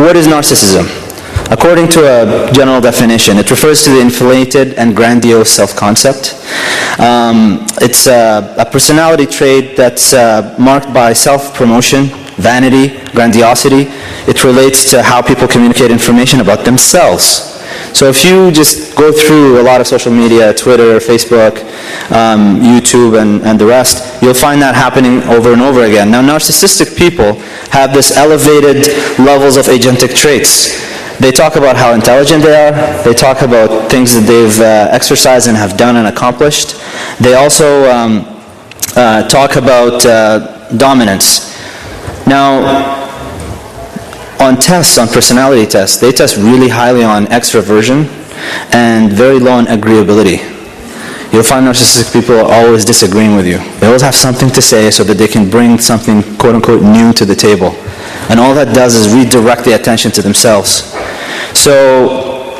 what is narcissism? According to a general definition, it refers to the inflated and grandiose self-concept. It's a personality trait that's marked by self-promotion, vanity, grandiosity. It relates to how people communicate information about themselves. So if you just go through a lot of social media, Twitter, Facebook, YouTube, and the rest, you'll find that happening over and over again. Now, narcissistic people have this elevated levels of agentic traits. They talk about how intelligent they are. They talk about things that they've exercised and have done and accomplished. They also talk about dominance. Now, on tests, on personality tests, they test really highly on extroversion and very low on agreeability. You'll find narcissistic people are always disagreeing with you. They always have something to say so that they can bring something quote-unquote new to the table. And all that does is redirect the attention to themselves. So,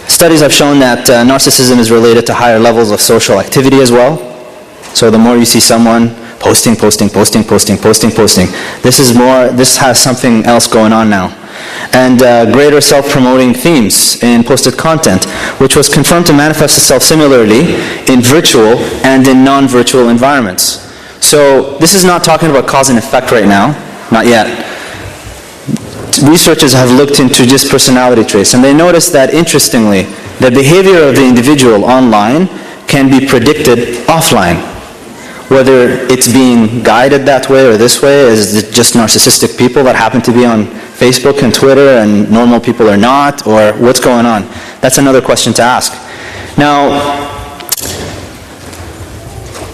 studies have shown that narcissism is related to higher levels of social activity as well. So the more you see someone posting, this has something else going on now. And greater self-promoting themes in posted content, which was confirmed to manifest itself similarly in virtual and in non-virtual environments. So this is not talking about cause and effect right now, not yet. Researchers have looked into just personality traits, and they noticed that, interestingly, the behavior of the individual online can be predicted offline. Whether it's being guided that way or this way, is it just narcissistic people that happen to be on Facebook and Twitter and normal people are not, or what's going on? That's another question to ask. Now,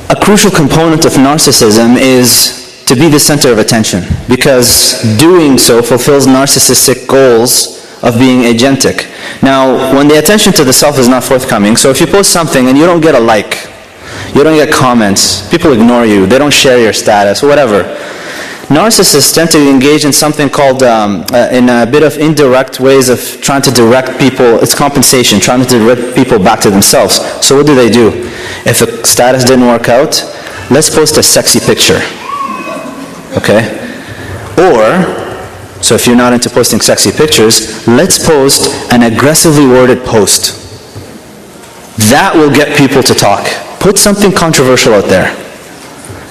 a crucial component of narcissism is to be the center of attention, because doing so fulfills narcissistic goals of being agentic. Now, when the attention to the self is not forthcoming, so if you post something and you don't get a like, you don't get comments, people ignore you, they don't share your status, whatever. Narcissists tend to engage in something called, in a bit of indirect ways of trying to direct people, it's compensation, trying to direct people back to themselves. So what do? If the status didn't work out, let's post a sexy picture. Okay? Or, so if you're not into posting sexy pictures, let's post an aggressively worded post. That will get people to talk. Put something controversial out there.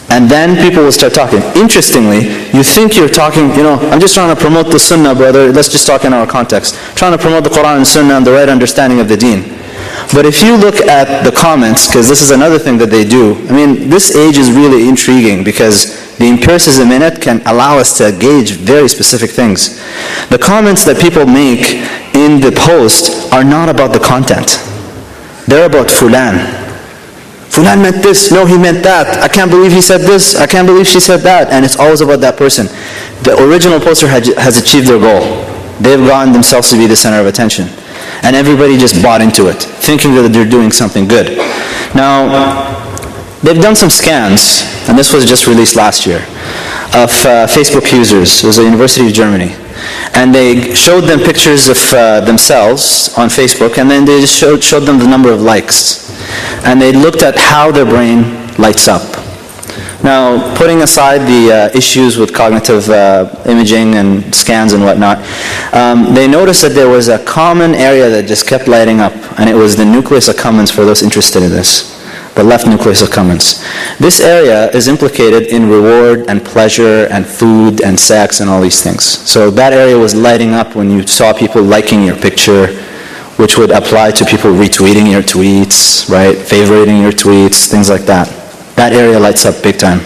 And then people will start talking. Interestingly, you think you're talking, I'm just trying to promote the Sunnah, brother. Let's just talk in our context. Trying to promote the Quran and Sunnah and the right understanding of the deen. But if you look at the comments, because this is another thing that they do, this age is really intriguing because the empiricism in it can allow us to gauge very specific things. The comments that people make in the post are not about the content. They're about Fulan. Fulan meant this, no, he meant that. I can't believe he said this, I can't believe she said that. And it's always about that person. The original poster has achieved their goal. They've gotten themselves to be the center of attention. And everybody just bought into it, thinking that they're doing something good. Now, they've done some scans, and this was just released last year, of Facebook users. It was the University of Germany. And they showed them pictures of themselves on Facebook, and then they just showed them the number of likes. And they looked at how their brain lights up. Now, putting aside the issues with cognitive imaging and scans and whatnot, they noticed that there was a common area that just kept lighting up, and it was the nucleus accumbens for those interested in this. The left nucleus accumbens. This area is implicated in reward and pleasure and food and sex and all these things. So that area was lighting up when you saw people liking your picture, which would apply to people retweeting your tweets, right? Favoriting your tweets, things like that. That area lights up big time.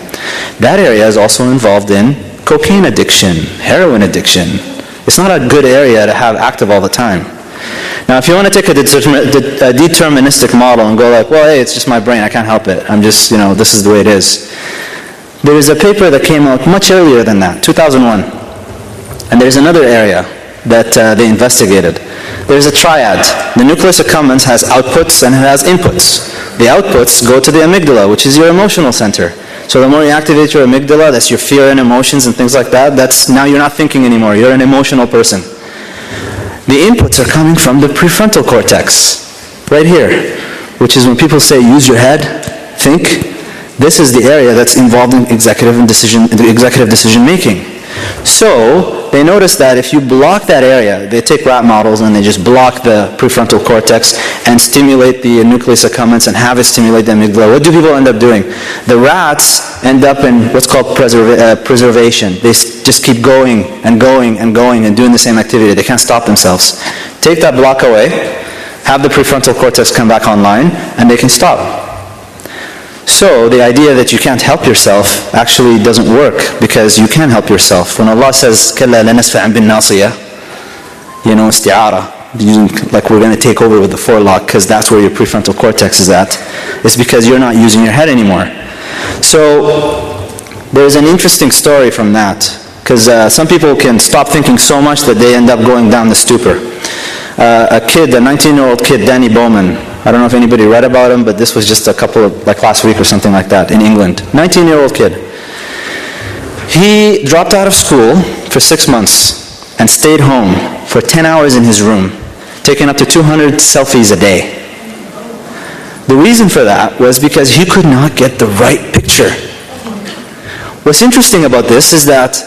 That area is also involved in cocaine addiction, heroin addiction. It's not a good area to have active all the time. Now, if you want to take a deterministic model and go like, well, hey, it's just my brain, I can't help it. I'm just, this is the way it is. There is a paper that came out much earlier than that, 2001. And there's another area that they investigated. There's a triad. The nucleus accumbens has outputs and it has inputs. The outputs go to the amygdala, which is your emotional center. So the more you activate your amygdala, that's your fear and emotions and things like that, now you're not thinking anymore, you're an emotional person. The inputs are coming from the prefrontal cortex, right here, which is when people say use your head, think. This is the area that's involved in executive decision making. So they noticed that if you block that area, they take rat models and they just block the prefrontal cortex and stimulate the nucleus accumbens and have it stimulate the amygdala. What do people end up doing? The rats end up in what's called preservation. They just keep going and going and going and doing the same activity. They can't stop themselves. Take that block away, have the prefrontal cortex come back online, and they can stop. So the idea that you can't help yourself actually doesn't work, because you can help yourself. When Allah says, كَلَّا لَنَسْفَعًا بِالنَّاصِيَةِ, isti'ara, like we're going to take over with the forelock because that's where your prefrontal cortex is at, it's because you're not using your head anymore. So there's an interesting story from that, because some people can stop thinking so much that they end up going down the stupor. A 19-year-old kid, Danny Bowman, I don't know if anybody read about him, but this was just like last week or something like that, in England. 19-year-old kid. He dropped out of school for 6 months and stayed home for 10 hours in his room, taking up to 200 selfies a day. The reason for that was because he could not get the right picture. What's interesting about this is that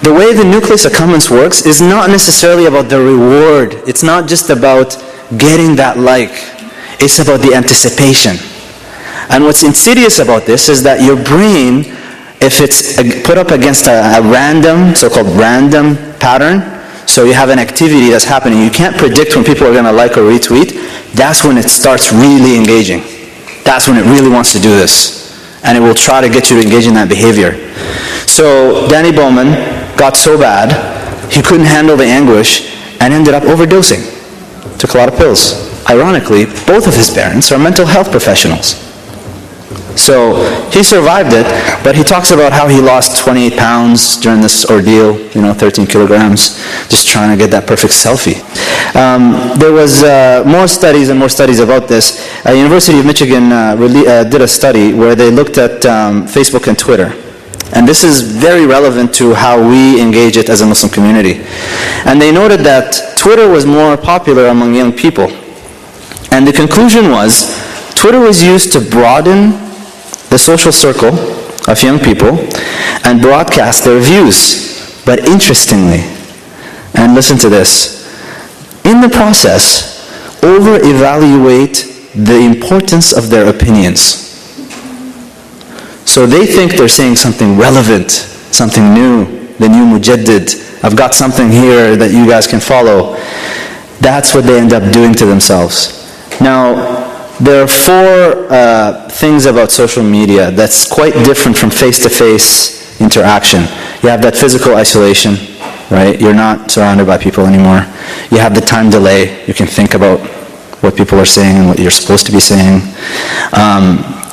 the way the nucleus accumbens works is not necessarily about the reward. It's not just about getting that like. It's about the anticipation. And what's insidious about this is that your brain, if it's put up against a random, so-called random pattern, so you have an activity that's happening, you can't predict when people are going to like or retweet, that's when it starts really engaging. That's when it really wants to do this. And it will try to get you to engage in that behavior. So Danny Bowman got so bad, he couldn't handle the anguish and ended up overdosing. Took a lot of pills. Ironically, both of his parents are mental health professionals. So he survived it, but he talks about how he lost 28 pounds during this ordeal, 13 kilograms, just trying to get that perfect selfie. There was more studies and more studies about this. University of Michigan did a study where they looked at Facebook and Twitter. And this is very relevant to how we engage it as a Muslim community. And they noted that Twitter was more popular among young people. And the conclusion was, Twitter was used to broaden the social circle of young people and broadcast their views. But interestingly, and listen to this, in the process, over-evaluate the importance of their opinions. So they think they're saying something relevant, something new, the new mujaddid. I've got something here that you guys can follow. That's what they end up doing to themselves. Now, there are 4 things about social media that's quite different from face-to-face interaction. You have that physical isolation, right? You're not surrounded by people anymore. You have the time delay. You can think about what people are saying and what you're supposed to be saying.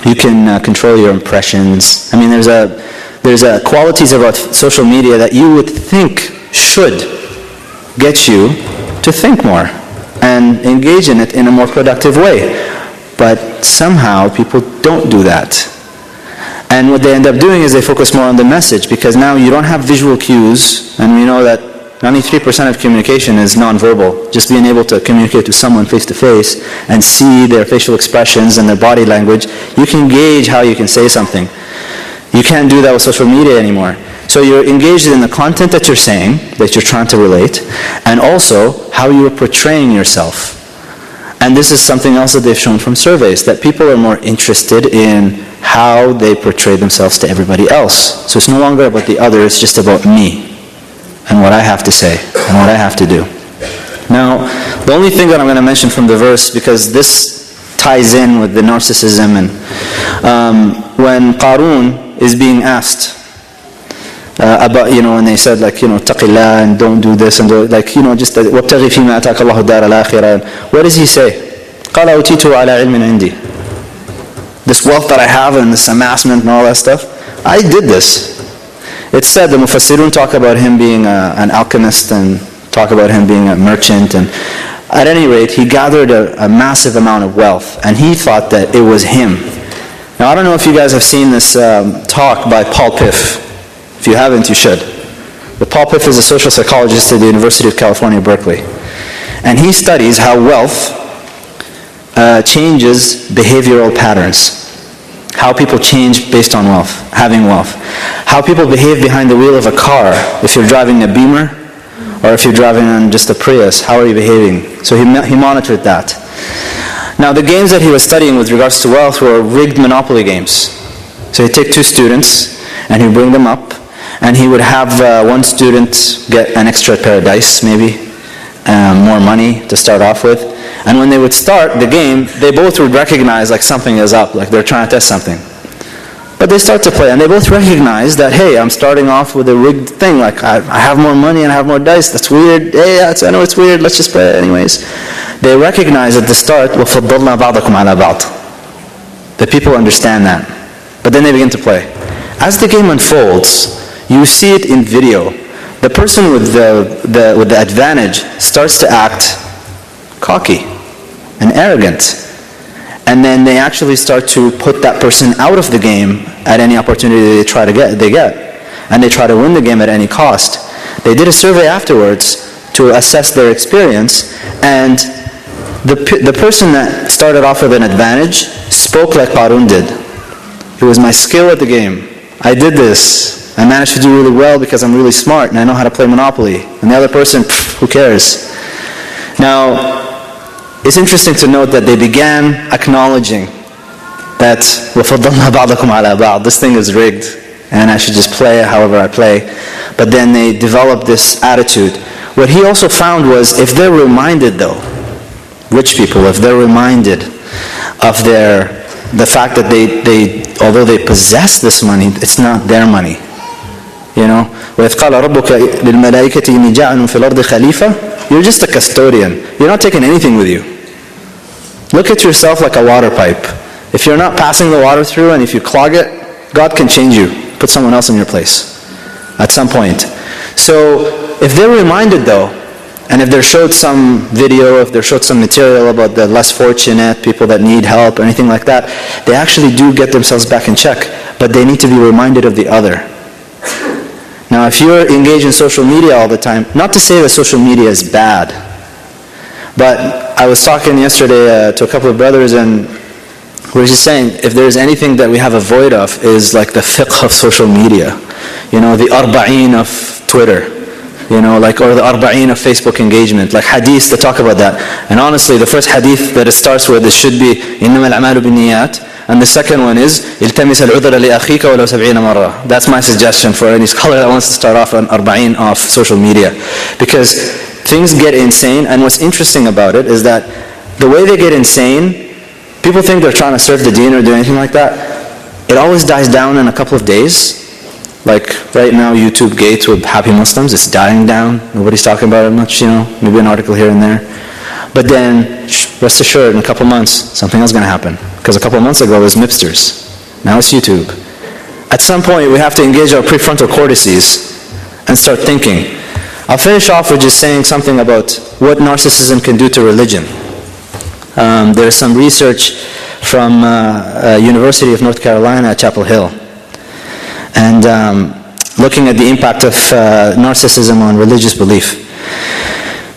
You can control your impressions. I mean, there's qualities about social media that you would think should get you to think more and engage in it in a more productive way. But somehow people don't do that. And what they end up doing is they focus more on the message, because now you don't have visual cues, and we know that 93% of communication is nonverbal. Just being able to communicate to someone face to face and see their facial expressions and their body language, you can gauge how you can say something. You can't do that with social media anymore. So you're engaged in the content that you're saying, that you're trying to relate, and also how you're portraying yourself. And this is something else that they've shown from surveys, that people are more interested in how they portray themselves to everybody else. So it's no longer about the other, it's just about me and what I have to say and what I have to do. Now, the only thing that I'm going to mention from the verse, because this ties in with the narcissism, and when Qarun is being asked about, when they said taqillah and don't do this and do, just وَابْتَغِي فِي مَا أَتَاكَ اللَّهُ الدَّارَ الْآخِرَةَ. What does he say? قَالَ أُوتِيتُ عَلَى عِلْمٍ عِنْدِي. This wealth that I have and this amassment and all that stuff, I did this. It's said, the Mufassirun talk about him being an alchemist and talk about him being a merchant, and at any rate, he gathered a massive amount of wealth, and he thought that it was him. Now, I don't know if you guys have seen this talk by Paul Piff. If you haven't, you should. But Paul Piff is a social psychologist at the University of California, Berkeley. And he studies how wealth changes behavioral patterns. How people change based on wealth, having wealth. How people behave behind the wheel of a car. If you're driving a Beamer, or if you're driving on just a Prius, how are you behaving? So he monitored that. Now the games that he was studying with regards to wealth were rigged Monopoly games. So he'd take two students, and he'd bring them up, and he would have one student get an extra pair of dice, maybe, more money to start off with. And when they would start the game, they both would recognize like something is up, like they're trying to test something. But they start to play, and they both recognize that, hey, I'm starting off with a rigged thing, like I have more money and I have more dice, that's weird, hey, I know it's weird, let's just play it anyways. They recognize at the start, وَفَضَّلْنَا بَعْضَكُمْ عَلَى بَعْضٍ. The people understand that. But then they begin to play. As the game unfolds, you see it in video. The person with the advantage starts to act cocky and arrogant. And then they actually start to put that person out of the game at any opportunity they get. And they try to win the game at any cost. They did a survey afterwards to assess their experience, and the person that started off with an advantage spoke like Qarun did. It was my skill at the game. I did this. I managed to do really well because I'm really smart and I know how to play Monopoly. And the other person, who cares? Now, it's interesting to note that they began acknowledging that وَفَضَّلْنَا بَعْضَكُمْ عَلَى بَعْضٍ. This thing is rigged and I should just play however I play. But then they developed this attitude. What he also found was, if they're reminded though, rich people, if they're reminded of the fact that they although they possess this money, it's not their money. You know, وَإِذْ قَالَ رَبُّكَ لِلْمَلَائِكَةِ إِنِّي جَاعِلٌ فِي الْأَرْضِ خَلِيفَةً. You're just a custodian. You're not taking anything with you. Look at yourself like a water pipe. If you're not passing the water through and if you clog it, God can change you, put someone else in your place at some point. So if they're reminded though, and if they're showed some video, if they're showed some material about the less fortunate, people that need help, or anything like that, they actually do get themselves back in check. But they need to be reminded of the other. Now if you're engaged in social media all the time, not to say that social media is bad, but I was talking yesterday to a couple of brothers, and we were just saying, if there's anything that we have a void of, is like the fiqh of social media. You know, the arba'een of Twitter. You know, like, or the arba'een of Facebook engagement, like hadiths that talk about that. And honestly, the first hadith that it starts with, it should be إِنَّمَا الْأَعْمَالُ بِالنِّيَّاتِ, and the second one is إِلْتَمِسَ الْعُذْرَ لِأَخِيكَ وَلَوْ 70 مَرَّةً. That's my suggestion for any scholar that wants to start off on arba'een of social media, because things get insane. And what's interesting about it is that the way they get insane, people think they're trying to serve the deen or do anything like that. It always dies down in a couple of days. Like right now, YouTube Gates with happy Muslims, it's dying down. Nobody's talking about it much, you know, maybe an article here and there. But then, rest assured, in a couple months, something else is going to happen. Because a couple of months ago, it was Mipsters. Now it's YouTube. At some point, we have to engage our prefrontal cortices and start thinking. I'll finish off with just saying something about what narcissism can do to religion. There's some research from University of North Carolina at Chapel Hill. And looking at the impact of narcissism on religious belief.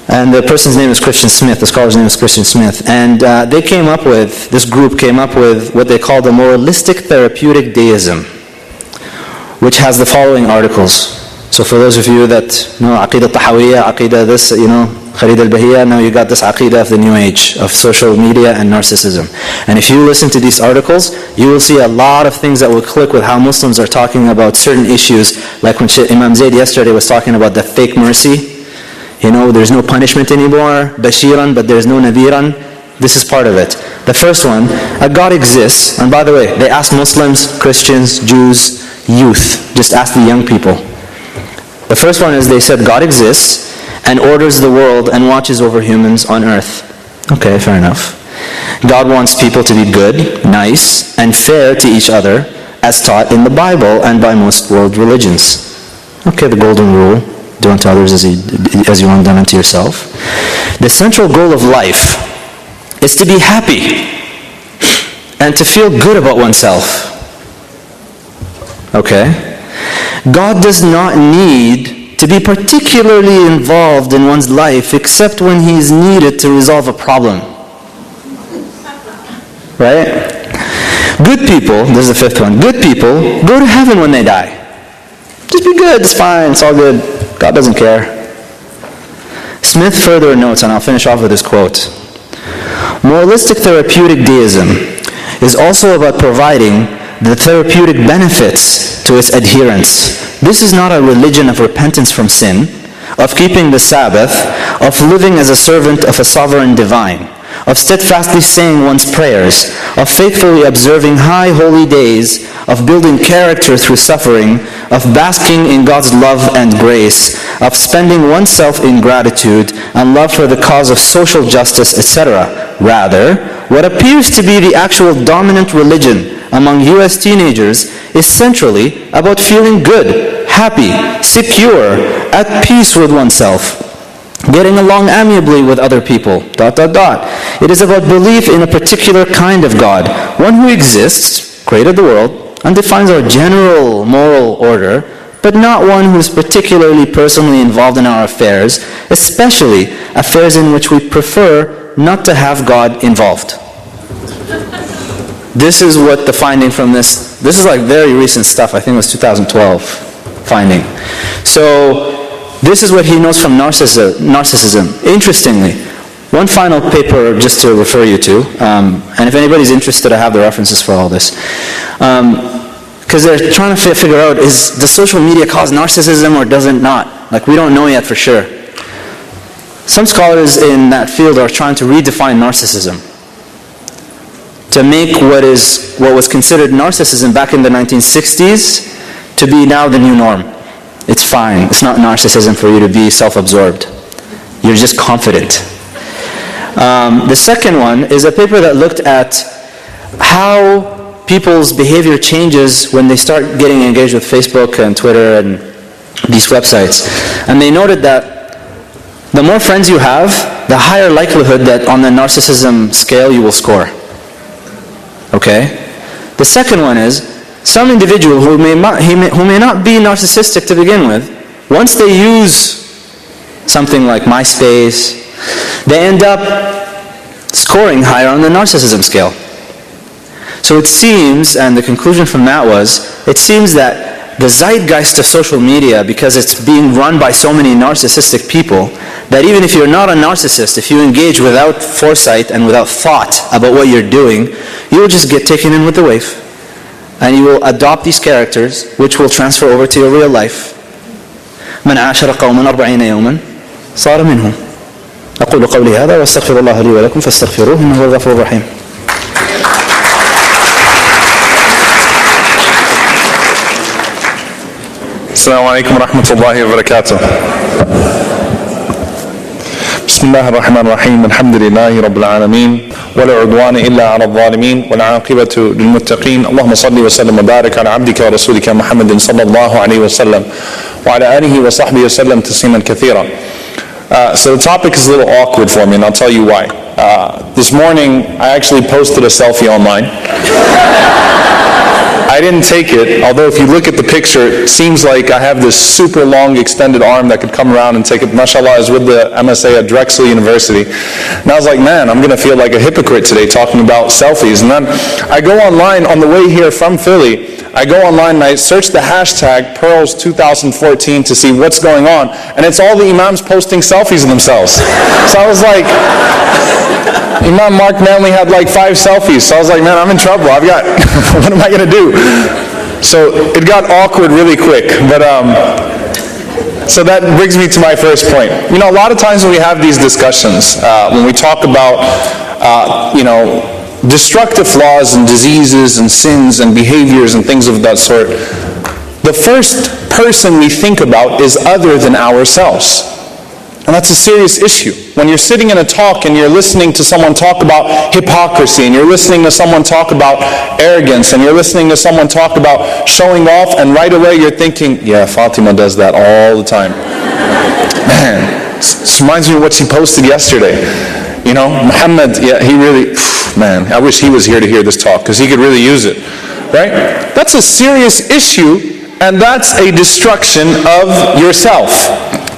And the person's name is Christian Smith, the scholar's name is Christian Smith. And this group came up with what they call the moralistic therapeutic deism, which has the following articles. So for those of you that know Aqidah Tahawiyya, Aqidah this, you know, Khalid al-Bahiyya, now you got this Aqidah of the New Age, of social media and narcissism. And if you listen to these articles, you will see a lot of things that will click with how Muslims are talking about certain issues, like when Imam Zayd yesterday was talking about the fake mercy. You know, there's no punishment anymore, Bashiran, but there's no Nadhiran. This is part of it. The first one, God exists. And by the way, they asked Muslims, Christians, Jews, youth. Just ask the young people. The first one is they said God exists and orders the world and watches over humans on earth. Okay, fair enough. God wants people to be good, nice, and fair to each other, as taught in the Bible and by most world religions. Okay, the golden rule, do unto others as you want done unto yourself. The central goal of life is to be happy and to feel good about oneself. Okay? God does not need to be particularly involved in one's life except when he is needed to resolve a problem. Right? Good people, this is the fifth one, good people go to heaven when they die. Just be good, it's fine, it's all good. God doesn't care. Smith further notes, and I'll finish off with this quote, moralistic therapeutic deism is also about providing the therapeutic benefits to its adherents. This is not a religion of repentance from sin, of keeping the Sabbath, of living as a servant of a sovereign divine, of steadfastly saying one's prayers, of faithfully observing high holy days, of building character through suffering, of basking in God's love and grace, of spending oneself in gratitude and love for the cause of social justice, etc. Rather, what appears to be the actual dominant religion among US teenagers is centrally about feeling good, happy, secure, at peace with oneself, getting along amicably with other people, ... It is about belief in a particular kind of God, one who exists, created the world, and defines our general moral order, but not one who is particularly personally involved in our affairs, especially affairs in which we prefer not to have God involved. This is what the finding from this is like very recent stuff, I think it was 2012 finding. So this is what he knows from narcissism. Interestingly, one final paper just to refer you to, and if anybody's interested, I have the references for all this. Because they're trying to figure out, does social media cause narcissism or does it not? Like, we don't know yet for sure. Some scholars in that field are trying to redefine narcissism, to make what was considered narcissism back in the 1960s to be now the new norm. It's fine. It's not narcissism for you to be self-absorbed. You're just confident. The second one is a paper that looked at how people's behavior changes when they start getting engaged with Facebook and Twitter and these websites. And they noted that the more friends you have, the higher likelihood that on the narcissism scale you will score. Okay? The second one is, some individual who may not be narcissistic to begin with, once they use something like MySpace, they end up scoring higher on the narcissism scale. So it seems, and the conclusion from that was, it seems that the zeitgeist of social media, because it's being run by so many narcissistic people, that even if you're not a narcissist, if you engage without foresight and without thought about what you're doing, you'll just get taken in with the wave. And you will adopt these characters, which will transfer over to your real life. من عاشر قوما 40 يوما صار منهم. أقول قولي هذا واستغفر الله لي ولكم فاستغفروه إنه هو الغفور الرحيم. السلام عليكم ورحمة الله وبركاته. بسم الله الرحمن الرحيم. الحمد لله رب العالمين ولا عدوان إلا على الظالمين والعاقبة للمتقين. اللهم صل وسلم وبارك على عبدك ورسولك محمد صلى الله عليه وسلم وعلى آله وصحبه وسلم تسليما كثيرا. So the topic is a little awkward for me, and I'll tell you why. This morning I actually posted a selfie online. I didn't take it, although if you look at the picture, it seems like I have this super long extended arm that could come around and take it. MashaAllah, I was with the MSA at Drexel University. And I was like, man, I'm going to feel like a hypocrite today talking about selfies. And then I go online on the way here from Philly. I go online and I search the hashtag Pearls 2014 to see what's going on. And it's all the imams posting selfies of themselves. So I was like, Imam Mark Manley had like 5 selfies. So I was like, man, I'm in trouble. I've got, what am I going to do? So it got awkward really quick. But so that brings me to my first point. You know, a lot of times when we have these discussions, when we talk about, destructive flaws and diseases and sins and behaviors and things of that sort, the first person we think about is other than ourselves. And that's a serious issue. When you're sitting in a talk and you're listening to someone talk about hypocrisy, and you're listening to someone talk about arrogance, and you're listening to someone talk about showing off, and right away you're thinking, yeah, Fatima does that all the time. Man, this reminds me of what she posted yesterday. You know, Muhammad, yeah, he really, man, I wish he was here to hear this talk, because he could really use it, right? That's a serious issue, and that's a destruction of yourself.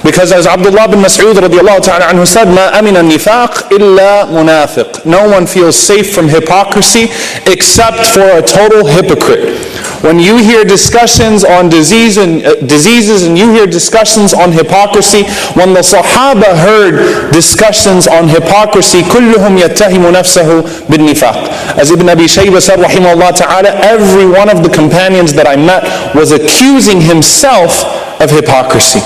Because as Abdullah bin Mas'ud radiallahu ta'ala anhu said, مَا أَمِنَ النِّفَاقِ إِلَّا مُنَافِقٌ. No one feels safe from hypocrisy except for a total hypocrite. When you hear discussions on diseases and you hear discussions on hypocrisy, when the Sahaba heard discussions on hypocrisy, كُلُّهُمْ يَتَّهِمُ نَفْسَهُ بِالنِّفَاقِ. As Ibn Abi Shaybah said, rahimahullah ta'ala, every one of the companions that I met was accusing himself of hypocrisy.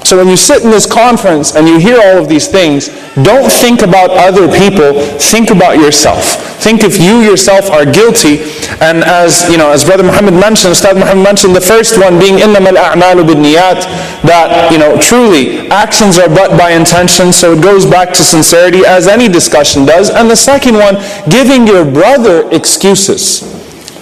So when you sit in this conference and you hear all of these things, don't think about other people, think about yourself. Think if you yourself are guilty. And as you know, as Brother Muhammad mentioned, Ustad Muhammad mentioned, the first one being إِنَّمَا الْأَعْمَالُ بِالنِّيَّاتِ, that truly actions are but by intention, so it goes back to sincerity as any discussion does. And the second one, giving your brother excuses.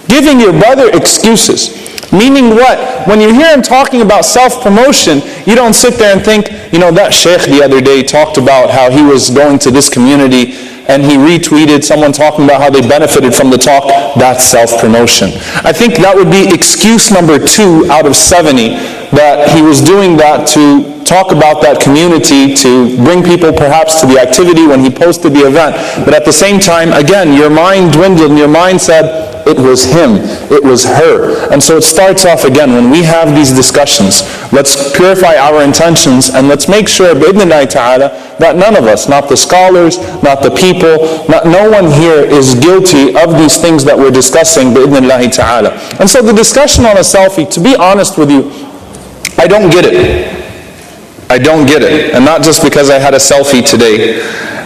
Giving your brother excuses. Meaning what? When you hear him talking about self-promotion, you don't sit there and think, that sheikh the other day talked about how he was going to this community and he retweeted someone talking about how they benefited from the talk. That's self-promotion. I think that would be excuse number 2 out of 70, that he was doing that to talk about that community, to bring people perhaps to the activity when he posted the event. But at the same time, again, your mind dwindled and your mind said, it was him, it was her. And so it starts off again, when we have these discussions, let's purify our intentions and let's make sure, bi'idhnillahi ta'ala, that none of us, not the scholars, not the people, no one here is guilty of these things that we're discussing, bi'idhnillahi ta'ala. And so the discussion on a selfie, to be honest with you, I don't get it. I don't get it. And not just because I had a selfie today,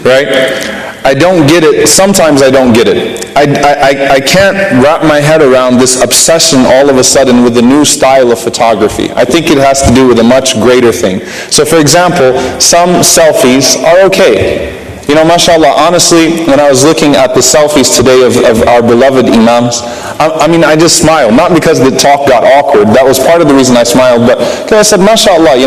right? I don't get it. Sometimes I don't get it. I can't wrap my head around this obsession all of a sudden with the new style of photography. I think it has to do with a much greater thing. So for example, some selfies are okay. Mashallah, honestly, when I was looking at the selfies today of our beloved imams, I just smiled. Not because the talk got awkward. That was part of the reason I smiled. But because I said, mashallah,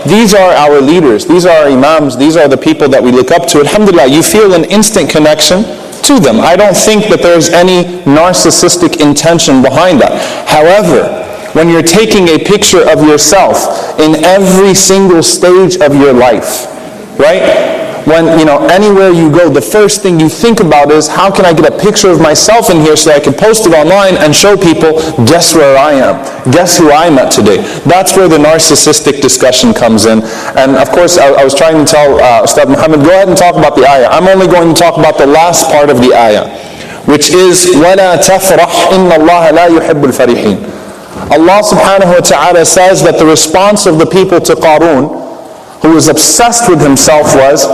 these are our leaders. These are our imams. These are the people that we look up to. Alhamdulillah, you feel an instant connection to them. I don't think that there's any narcissistic intention behind that. However, when you're taking a picture of yourself in every single stage of your life, right? When, anywhere you go, the first thing you think about is, how can I get a picture of myself in here so that I can post it online and show people, guess where I am? Guess who I met today? That's where the narcissistic discussion comes in. And of course, I was trying to tell Ustad Muhammad, go ahead and talk about the ayah. I'm only going to talk about the last part of the ayah, which is, وَلَا تَفْرَحْ إِنَّ اللَّهَ لَا يُحِبُّ الْفَرِحِينَ. Allah subhanahu wa ta'ala says that the response of the people to Qarun, who was obsessed with himself, was,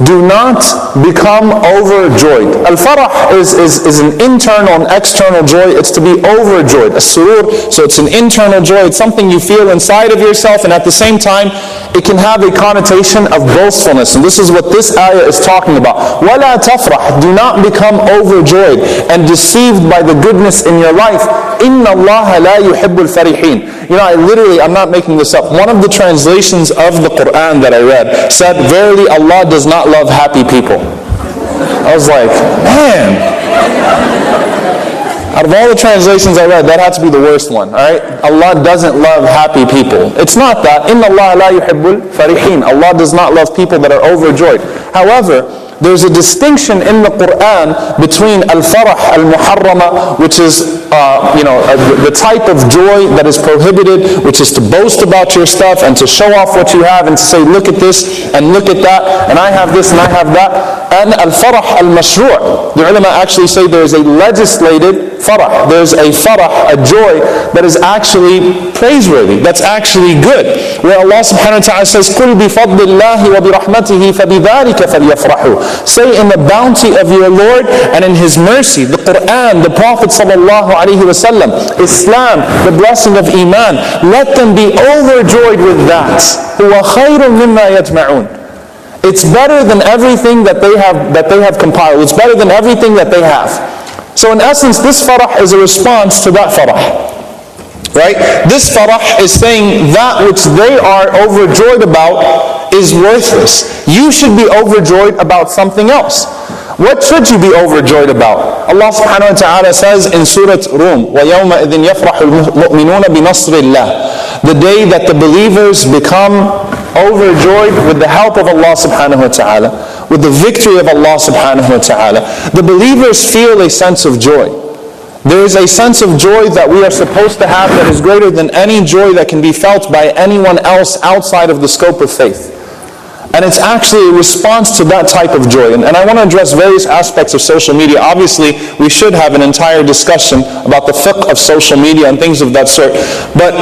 do not become overjoyed. Al-farah is an internal and external joy. It's to be overjoyed. As-surur, so it's an internal joy. It's something you feel inside of yourself, and at the same time, it can have a connotation of boastfulness. And this is what this ayah is talking about. وَلَا تَفْرَحْ. Do not become overjoyed and deceived by the goodness in your life. إِنَّ اللَّهَ لَا يُحِبُّ الْفَرِحِينَ. I'm not making this up. One of the translations of the Quran that I read said, verily Allah does not love happy people. I was like, man. Out of all the translations I read, that had to be the worst one. Alright? Allah doesn't love happy people. It's not that. إِنَّ اللَّهَ لَا يُحِبُّ الْفَرِحِينَ. Allah does not love people that are overjoyed. However, there's a distinction in the Quran between al-farah al-muharrama, which is the type of joy that is prohibited, which is to boast about your stuff and to show off what you have and to say, look at this and look at that, and I have this and I have that, and al-farah al-mashru'. The ulama actually say there is a legislated farah. There's a farah, a joy that is actually praiseworthy, that's actually good. Where Allah subhanahu wa ta'ala says, قُلْ بِفَضْلِ اللَّهِ وَبِرَحْمَتِهِ فَبِذَلِكَ فَلْيَفْرَحُوا. Say, in the bounty of your Lord and in His mercy, the Quran, the Prophet sallallahu alaihi wasallam, Islam, the blessing of Iman, let them be overjoyed with that. هُوَ خَيْرٌ مِمَّا يَجْمَعُونَ. It's better than everything that they have compiled. It's better than everything that they have. So in essence, this farah is a response to that farah. Right? This farah is saying that which they are overjoyed about is worthless. You should be overjoyed about something else. What should you be overjoyed about? Allah subhanahu wa ta'ala says in Surah Rum, وَيَوْمَئِذٍ يَفْرَحُ الْمُؤْمِنُونَ بِنَصْرِ اللَّهِ. The day that the believers become overjoyed with the help of Allah subhanahu wa ta'ala, with the victory of Allah subhanahu wa ta'ala, the believers feel a sense of joy. There is a sense of joy that we are supposed to have that is greater than any joy that can be felt by anyone else outside of the scope of faith. And it's actually a response to that type of joy. And I want to address various aspects of social media. Obviously, we should have an entire discussion about the fiqh of social media and things of that sort. But,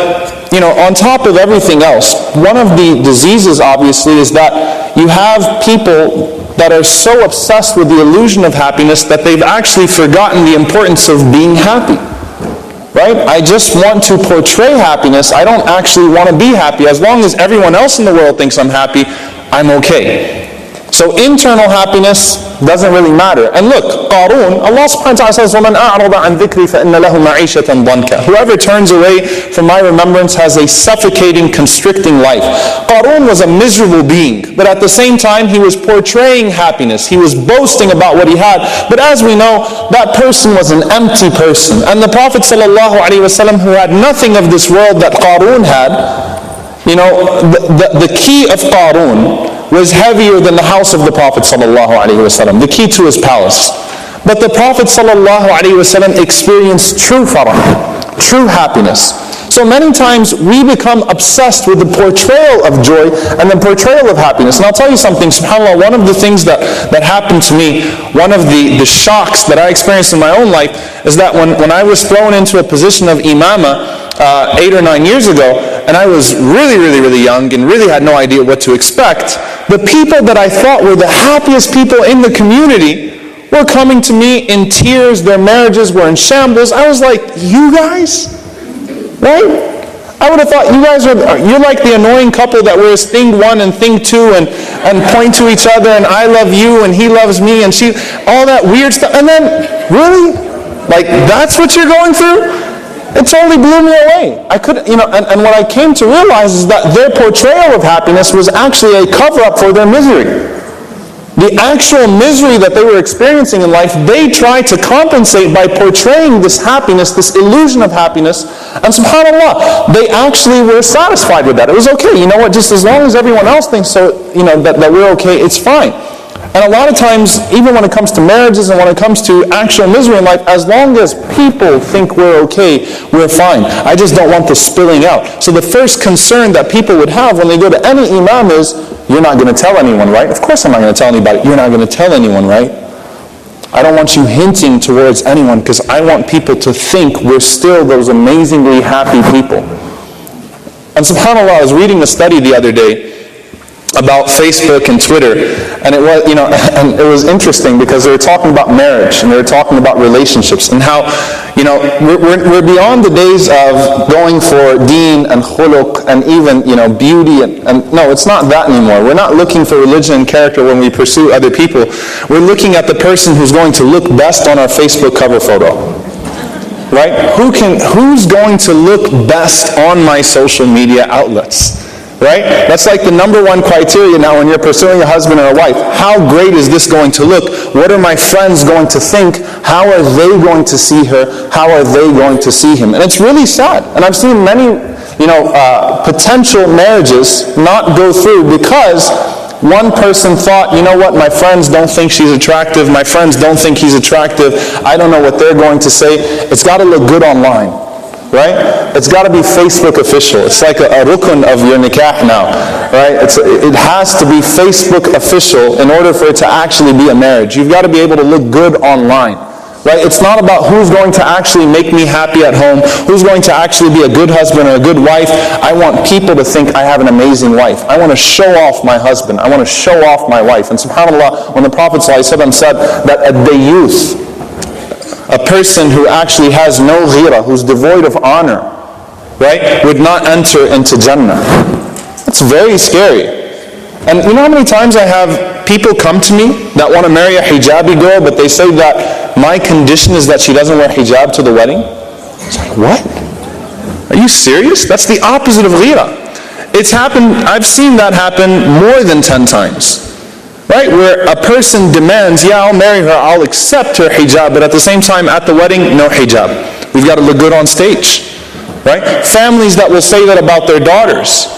on top of everything else, one of the diseases, obviously, is that you have people that are so obsessed with the illusion of happiness that they've actually forgotten the importance of being happy. Right? I just want to portray happiness. I don't actually want to be happy. As long as everyone else in the world thinks I'm happy, I'm okay. So internal happiness doesn't really matter. And look, Qarun, Allah subhanahu wa ta'ala says, وَمَنْ أَعْرَضَ عَنْ ذِكْرِي فَإِنَّ لَهُ مَعِيشَةً ضَنْكَ. Whoever turns away from my remembrance has a suffocating, constricting life. Qarun was a miserable being, but at the same time, he was portraying happiness. He was boasting about what he had. But as we know, that person was an empty person. And the Prophet ﷺ, who had nothing of this world that Qarun had, the key of Qarun was heavier than the house of the Prophet ﷺ, the key to his palace. But the Prophet ﷺ experienced true farah, true happiness. So many times we become obsessed with the portrayal of joy and the portrayal of happiness. And I'll tell you something, subhanAllah, one of the things that happened to me, one of the shocks that I experienced in my own life is that when I was thrown into a position of imamah 8 or 9 years ago, and I was really, really, really young and really had no idea what to expect, the people that I thought were the happiest people in the community were coming to me in tears. Their marriages were in shambles. I was like, you guys? Right? I would have thought you're like the annoying couple that wears thing 1 and thing 2 and point to each other and I love you and he loves me and she, all that weird stuff. And then, really? Like, that's what you're going through? It totally blew me away. I couldn't, and what I came to realize is that their portrayal of happiness was actually a cover-up for their misery. The actual misery that they were experiencing in life, they tried to compensate by portraying this happiness, this illusion of happiness, and subhanAllah, they actually were satisfied with that. It was okay, you know what, just as long as everyone else thinks so, that we're okay, it's fine. And a lot of times, even when it comes to marriages and when it comes to actual misery in life, as long as people think we're okay, we're fine. I just don't want this spilling out. So the first concern that people would have when they go to any imam is, you're not going to tell anyone, right? Of course I'm not going to tell anybody. You're not going to tell anyone, right? I don't want you hinting towards anyone because I want people to think we're still those amazingly happy people. And subhanAllah, I was reading a study the other day about Facebook and Twitter, and it was interesting because they were talking about marriage and they were talking about relationships and how we're beyond the days of going for deen and khuluq and even beauty and no, it's not that anymore. We're not looking for religion and character when we pursue other people. We're looking at the person who's going to look best on our Facebook cover photo. Right? Who's going to look best on my social media outlets? Right? That's like the number one criteria now when you're pursuing a husband or a wife. How great is this going to look? What are my friends going to think? How are they going to see her? How are they going to see him? And it's really sad. And I've seen many, potential marriages not go through because one person thought, you know what, my friends don't think she's attractive. My friends don't think he's attractive. I don't know what they're going to say. It's got to look good online. Right? It's got to be Facebook official. It's like a rukun of your nikah now. Right? It has to be Facebook official in order for it to actually be a marriage. You've got to be able to look good online. Right? It's not about who's going to actually make me happy at home, who's going to actually be a good husband or a good wife. I want people to think I have an amazing wife. I want to show off my husband. I want to show off my wife. And subhanAllah, when the Prophet ﷺ said that a dayyuth, a person who actually has no ghira, who's devoid of honor, right, would not enter into Jannah. That's very scary. And you know how many times I have people come to me that want to marry a hijabi girl, but they say that my condition is that she doesn't wear hijab to the wedding? It's like, what? Are you serious? That's the opposite of ghira. It's happened, I've seen that happen more than 10 times. Right? Where a person demands, yeah, I'll marry her, I'll accept her hijab, but at the same time, at the wedding, no hijab. We've got to look good on stage. Right? Families that will say that about their daughters.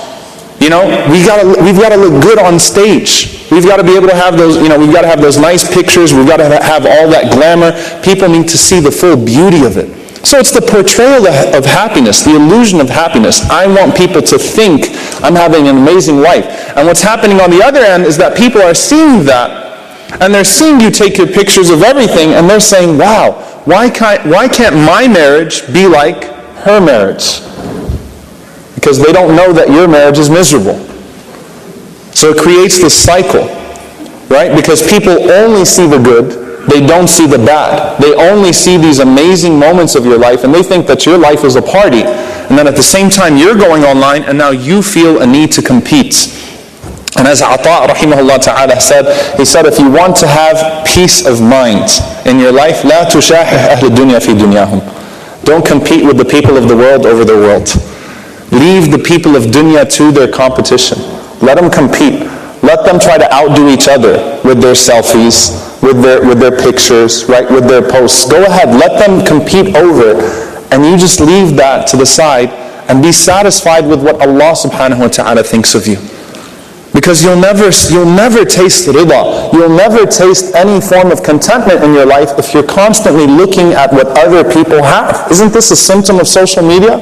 You know, we've got to look good on stage. We've got to be able to have those, we've got to have those nice pictures. We've got to have all that glamour. People need to see the full beauty of it. So it's the portrayal of happiness, the illusion of happiness. I want people to think I'm having an amazing life. And what's happening on the other end is that people are seeing that, and they're seeing you take your pictures of everything, and they're saying, wow, why can't my marriage be like her marriage? Because they don't know that your marriage is miserable. So it creates this cycle, right? Because people only see the good, they don't see the bad. They only see these amazing moments of your life, and they think that your life is a party. And then at the same time, you're going online, and now you feel a need to compete. And as Ata rahimahullah ta'ala said, he said, if you want to have peace of mind in your life, لا تشاحح أهل الدنيا في دنياهم. Don't compete with the people of the world over their world. Leave the people of dunya to their competition. Let them compete. Let them try to outdo each other with their selfies, with their pictures, right, with their posts. Go ahead, let them compete over, and you just leave that to the side and be satisfied with what Allah subhanahu wa ta'ala thinks of you. Because you'll never taste rida. You'll never taste any form of contentment in your life if you're constantly looking at what other people have. Isn't this a symptom of social media?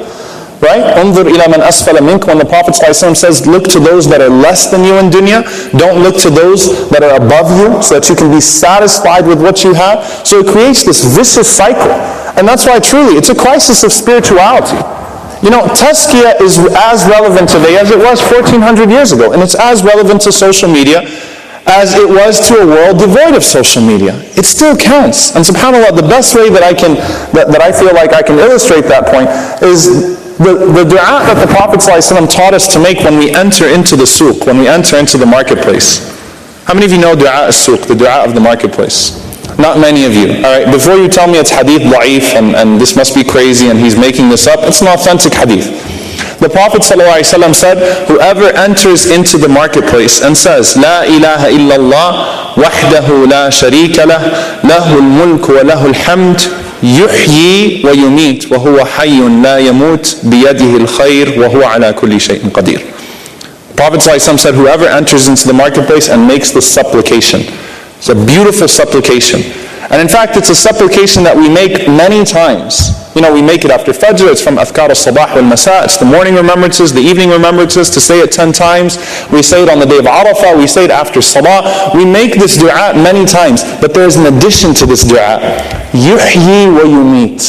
Right? Unzur ila man asfala mink. When the Prophet ﷺ says, look to those that are less than you in dunya, don't look to those that are above you, so that you can be satisfied with what you have. So it creates this vicious cycle. And that's why truly, it's a crisis of spirituality. You know, tazkiyah is as relevant today as it was 1400 years ago. And it's as relevant to social media as it was to a world devoid of social media. It still counts. And subhanAllah, the best way that I feel like I can illustrate that point is the dua that the Prophet ﷺ taught us to make when we enter into the suq, when we enter into the marketplace. How many of you know dua as-suq, the dua of the marketplace? Not many of you. All right, before you tell me it's hadith da'if and this must be crazy and he's making this up, it's an authentic hadith. The Prophet ﷺ said, whoever enters into the marketplace and says, La ilaha illallah, wahdahu la sharika lah, lahul mulk wa lahul hamd, يحيي ويميت وهو حي لا يموت بيده الخير وهو على كل شيء قدير. Prophet ﷺ said, whoever enters into the marketplace and makes this supplication, it's a beautiful supplication. And in fact, it's a supplication that we make many times. You know, we make it after Fajr, it's from Adhkar al-Sabah wal-Masa, it's the morning remembrances, the evening remembrances, to say it 10 times. We say it on the day of Arafah, we say it after Salah. We make this dua many times, but there is an addition to this dua. يُحْيِي وَيُمِيتْ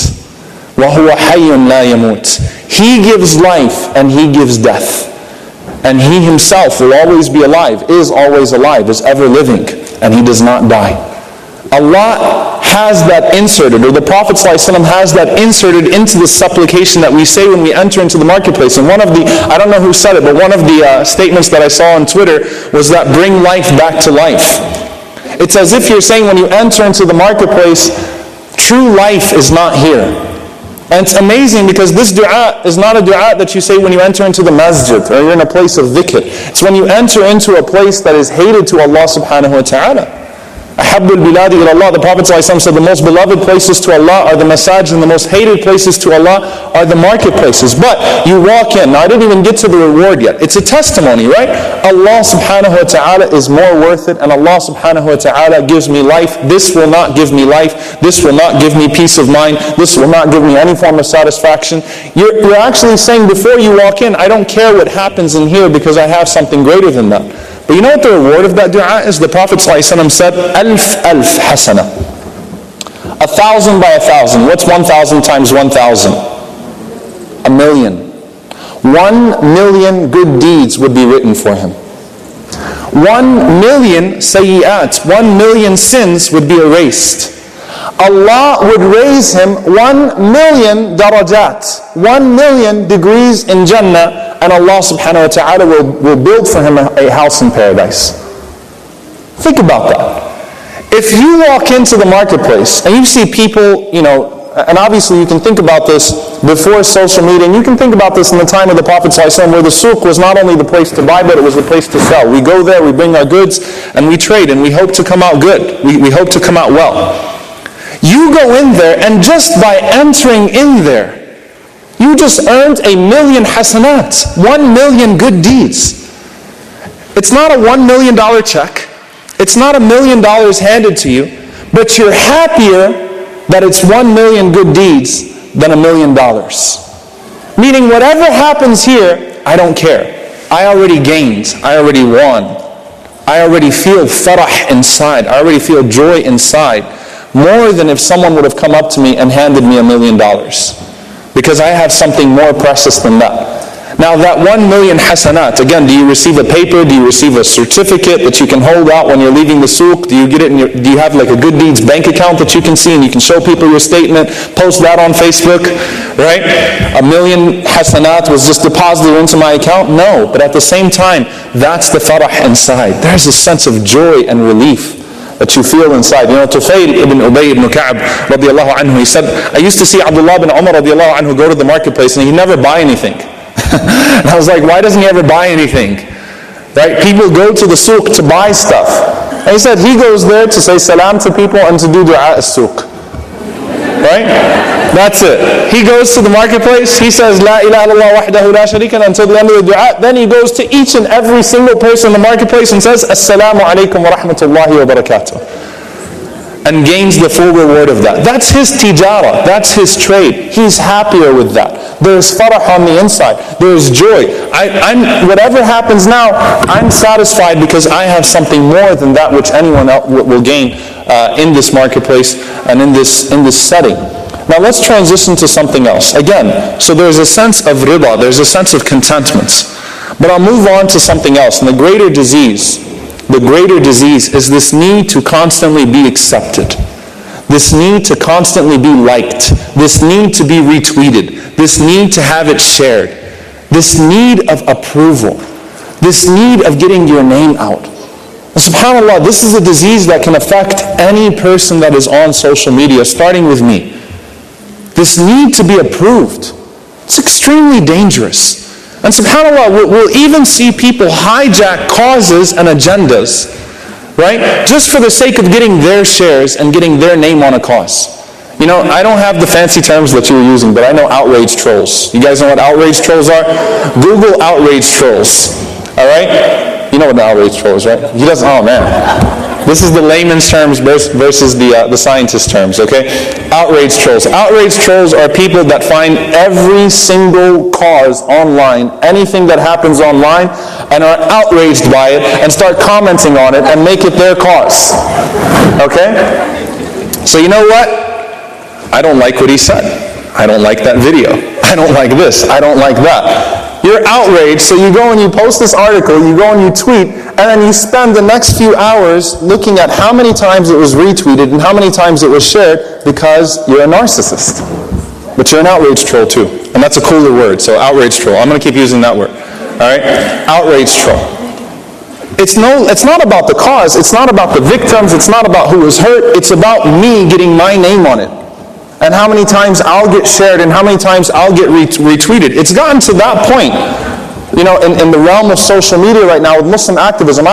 وَهُوَ حَيٌّ لَا يَمُوتْ. He gives life and He gives death. And He Himself will always be alive, is always alive, is ever living, and He does not die. Allah has that inserted, or the Prophet ﷺ has that inserted into the supplication that we say when we enter into the marketplace. And one of the, I don't know who said it, but one of the statements that I saw on Twitter was that bring life back to life. It's as if you're saying when you enter into the marketplace, true life is not here. And it's amazing because this dua is not a dua that you say when you enter into the masjid or you're in a place of dhikr. It's when you enter into a place that is hated to Allah subhanahu wa ta'ala. Ahabbul biladi ila Allah. The Prophet ﷺ said the most beloved places to Allah are the masajid, and the most hated places to Allah are the marketplaces. But you walk in. Now I didn't even get to the reward yet. It's a testimony, right? Allah subhanahu wa ta'ala is more worth it, and Allah subhanahu wa ta'ala gives me life. This will not give me life. This will not give me peace of mind. This will not give me any form of satisfaction. You're actually saying before you walk in, I don't care what happens in here because I have something greater than that. But you know what the reward of that dua is? The Prophet ﷺ said, Alf hasana. 1,000 by 1,000. What's 1,000 times 1,000? 1,000,000. 1,000,000 good deeds would be written for him. 1,000,000 sayyi'at, 1,000,000 sins would be erased. Allah would raise him 1,000,000 darajat, 1,000,000 degrees in Jannah, and Allah subhanahu wa ta'ala will build for him a house in paradise. Think about that. If you walk into the marketplace and you see people, and obviously you can think about this before social media, and you can think about this in the time of the Prophet ﷺ, where the suq was not only the place to buy, but it was the place to sell. We go there, we bring our goods, and we trade, and we hope to come out good. We hope to come out well. You go in there, and just by entering in there, you just earned 1,000,000 hasanat, 1,000,000 good deeds. It's not a $1 million check. It's not $1 million handed to you, but you're happier that it's 1 million good deeds than $1 million. Meaning whatever happens here, I don't care. I already gained. I already won. I already feel farah inside. I already feel joy inside. More than if someone would have come up to me and handed me $1 million. Because I have something more precious than that. Now that 1 million hasanat, again, do you receive a paper? Do you receive a certificate that you can hold out when you're leaving the souk? Do you get it do you have like a good deeds bank account that you can see and you can show people your statement, post that on Facebook, right? 1 million hasanat was just deposited into my account? No, but at the same time, that's the farah inside. There's a sense of joy and relief that you feel inside. You know, Tufail ibn Ubay ibn Ka'b radiallahu anhu, he said, I used to see Abdullah ibn Umar radiallahu anhu go to the marketplace and he'd never buy anything. And I was like, why doesn't he ever buy anything? Right? People go to the souk to buy stuff. And he said he goes there to say salam to people and to do dua as-souk. Right? That's it. He goes to the marketplace, he says La ilaha illallah wahdahu la sharika lahu until the end of the dua. Then he goes to each and every single person in the marketplace and says Assalamu alaikum wa rahmatullahi wa barakatuh. And gains the full reward of that. That's his tijara. That's his trade. He's happier with that. There's farah on the inside. There's joy. Whatever happens now, I'm satisfied because I have something more than that which anyone else will gain in this marketplace and in this setting. Now let's transition to something else. Again, so there's a sense of rida, there's a sense of contentment. But I'll move on to something else. And the greater disease is this need to constantly be accepted. This need to constantly be liked. This need to be retweeted. This need to have it shared. This need of approval. This need of getting your name out. And subhanAllah, this is a disease that can affect any person that is on social media, starting with me. This need to be approved. It's extremely dangerous. And subhanAllah, we'll even see people hijack causes and agendas, right? Just for the sake of getting their shares and getting their name on a cause. You know, I don't have the fancy terms that you were using, but I know outrage trolls. You guys know what outrage trolls are? Google outrage trolls, all right? You know what the outrage troll is, right? He doesn't, oh man. This is the layman's terms versus the scientist terms, okay? Outrage trolls. Outrage trolls are people that find every single cause online, anything that happens online, and are outraged by it, and start commenting on it, and make it their cause. Okay? So you know what? I don't like what he said. I don't like that video. I don't like this. I don't like that. You're outraged, so you go and you post this article, you go and you tweet, and then you spend the next few hours looking at how many times it was retweeted and how many times it was shared because you're a narcissist. But you're an outrage troll too. And that's a cooler word, so outrage troll. I'm going to keep using that word. Alright? Outrage troll. It's not about the cause, it's not about the victims, it's not about who was hurt, it's about me getting my name on it. And how many times I'll get shared and how many times I'll get retweeted. It's gotten to that point, you know, in the realm of social media right now with Muslim activism.